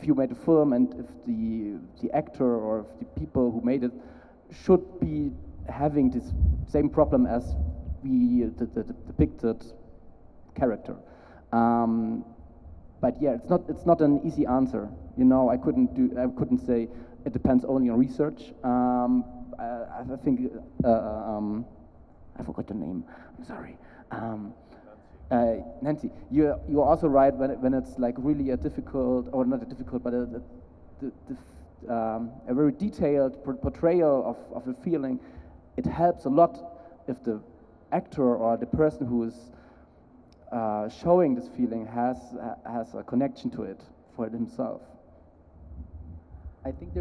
you made a film and if the actor or if the people who made it should be having this same problem as the depicted character. But yeah, it's not an easy answer. You know, I couldn't say it depends only on research. I think I forgot the name. I'm sorry. Nancy, you're also right when it's like really a difficult, or not a difficult, but a very detailed portrayal of a feeling. It helps a lot if the actor or the person who is showing this feeling has a connection to it for himself. I think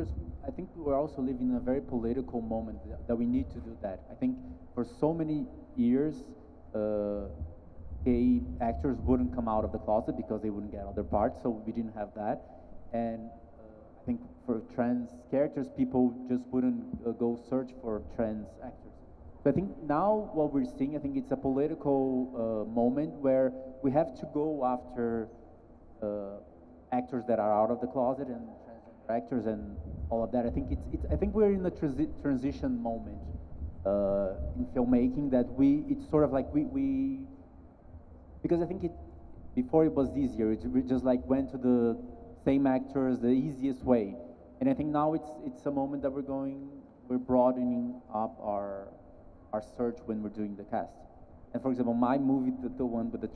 we're also living in a very political moment that we need to do that. I think for so many years, gay actors wouldn't come out of the closet because they wouldn't get other parts, so we didn't have that. And I think for trans characters, people just wouldn't go search for trans actors. But I think now what we're seeing, I think it's a political moment where we have to go after actors that are out of the closet and transgender actors and all of that. I think I think we're in a transition moment in filmmaking that it's sort of like we because I think before it was easier. We just like went to the same actors the easiest way, and I think now it's a moment that we're broadening up our search when we're doing the cast. And for example, my movie, the one with the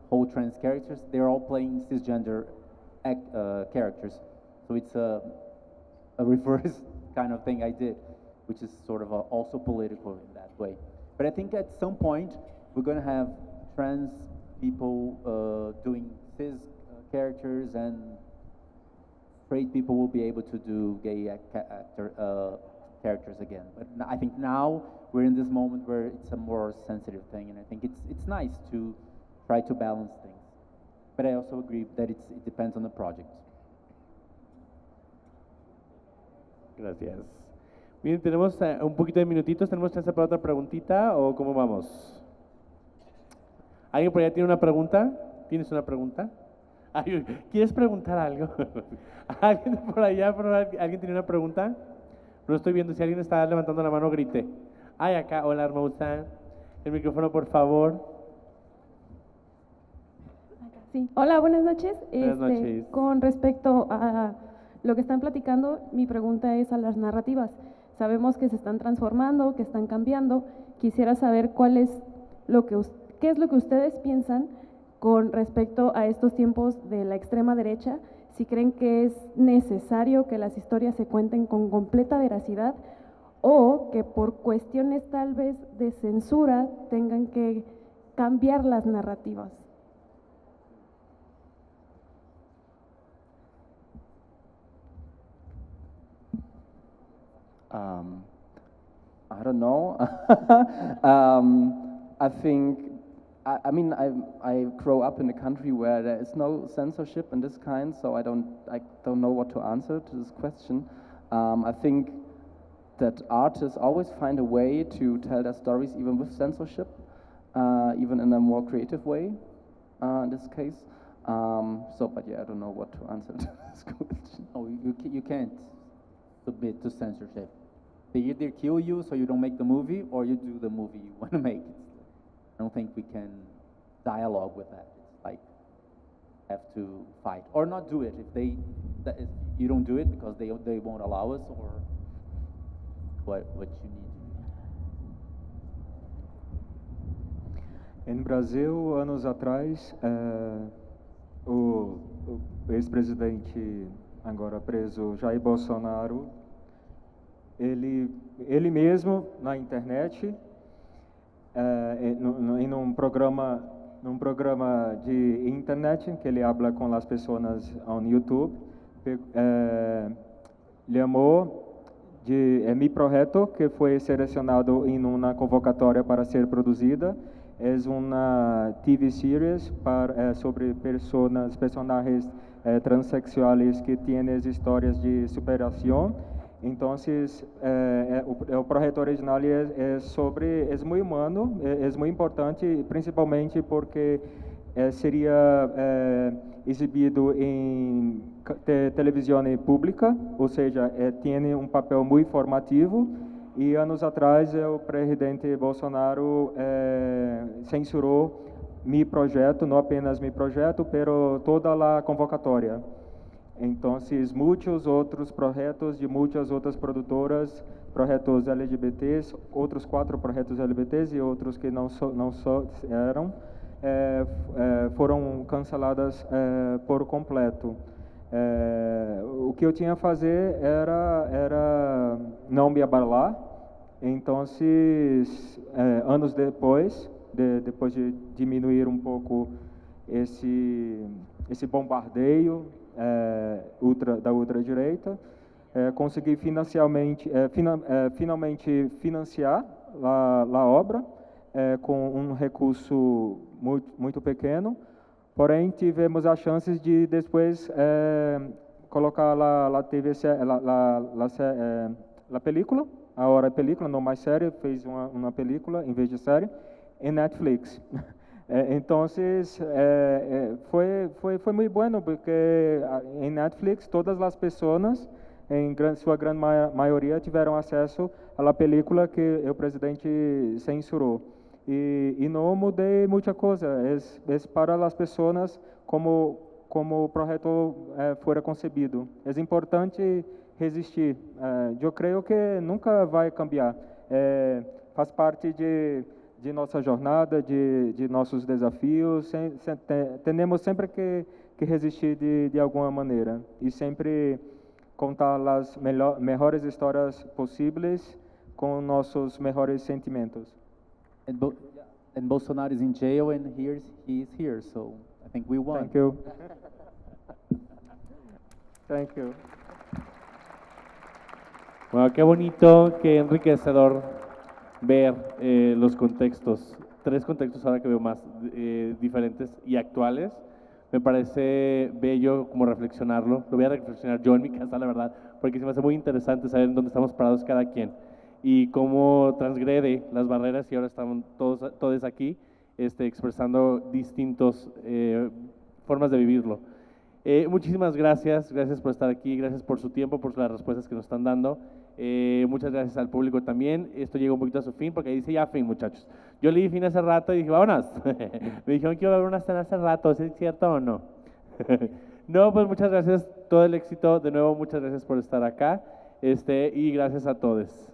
whole trans characters, they're all playing cisgender characters. So it's a reverse kind of thing I did, which is sort of also political in that way. But I think at some point we're going to have trans people doing cis characters, and straight people will be able to do gay characters again. But I think now we're in this moment where it's a more sensitive thing, and I think it's nice to try to balance things. But I also agree that it depends on the project. Gracias. Bien, tenemos un poquito de minutitos. ¿Tenemos chance para otra preguntita o cómo vamos? ¿Alguien por allá tiene una pregunta? ¿Tienes una pregunta? ¿Quieres preguntar algo? ¿Alguien por allá, alguien tiene una pregunta? No estoy viendo. Si alguien está levantando la mano, grite. Ay, acá. Hola, hermosa. El micrófono, por favor. Sí. Hola, buenas noches. Buenas noches. Con respecto a lo que están platicando, mi pregunta es a las narrativas. Sabemos que se están transformando, que están cambiando. Quisiera saber qué es lo que ustedes piensan con respecto a estos tiempos de la extrema derecha. Si creen que es necesario que las historias se cuenten con completa veracidad o que por cuestiones tal vez de censura tengan que cambiar las narrativas. I don't know. I think, I mean, I grow up in a country where there is no censorship in this kind, so I don't know what to answer to this question. I think that artists always find a way to tell their stories even with censorship. even in a more creative way in this case. But yeah, I don't know what to answer to this question. No, you can't submit to censorship. They either kill you so you don't make the movie, or you do the movie you want to make. I don't think we can dialogue with that. It's like have to fight or not do it. If you don't do it because they won't allow us, or what you need to do. Em Brasil, anos atrás, o ex-presidente, agora preso, Jair Bolsonaro, ele mesmo, na internet, em um programa de internet, que ele habla com as pessoas no YouTube, chamou de Mi Projeto, que foi selecionado em uma convocatória para ser produzida. É uma TV series sobre personagens transexuais que têm histórias de superação. Então, o projeto original é muito humano, é muito importante, principalmente porque seria exibido em televisão pública, ou seja, tem um papel muito informativo. E anos atrás, o presidente Bolsonaro censurou meu projeto, não apenas meu projeto, mas toda a convocatória. Então, muitos outros projetos de muitas outras produtoras, projetos LGBTs, outros 4 projetos LGBTs e outros que não eram, foram canceladas por completo. O que eu tinha a fazer era não me abalar. Então, anos depois de diminuir um pouco esse bombardeio da ultradireita, consegui finalmente financiar a obra com um recurso muito pequeno. Porém, tivemos a chance de depois colocar a película, agora película, não mais série, fez uma película em vez de série, em Netflix. Então, foi muito bom, porque em Netflix todas as pessoas, em sua grande maioria, tiveram acesso à película que o presidente censurou. E não mudei muita coisa, é para as pessoas como o projeto foi concebido. É importante resistir. Eu creio que nunca vai cambiar. Faz parte de nossa jornada, de nossos desafios. Temos sempre que resistir de alguma maneira e sempre contar as melhores histórias possíveis com nossos melhores sentimentos. And Bolsonaro is in jail, and he is here, so I think we won. Thank you. Thank you. Bueno, qué bonito, qué enriquecedor ver los contextos, 3 contextos ahora que veo más diferentes y actuales. Me parece bello como reflexionarlo. Lo voy a reflexionar yo en mi casa, la verdad, porque se me hace muy interesante saber en dónde estamos parados cada quien y cómo transgrede las barreras, y ahora estamos todos aquí expresando distintas formas de vivirlo. Muchísimas gracias por estar aquí, gracias por su tiempo, por las respuestas que nos están dando. Muchas gracias al público también. Esto llega un poquito a su fin porque dice ya fin, muchachos. Yo le di fin hace rato y dije, vámonos. Me dijeron que iba a haber una escena hace rato, ¿es cierto o no? No, pues muchas gracias, todo el éxito. De nuevo, muchas gracias por estar acá y gracias a todos.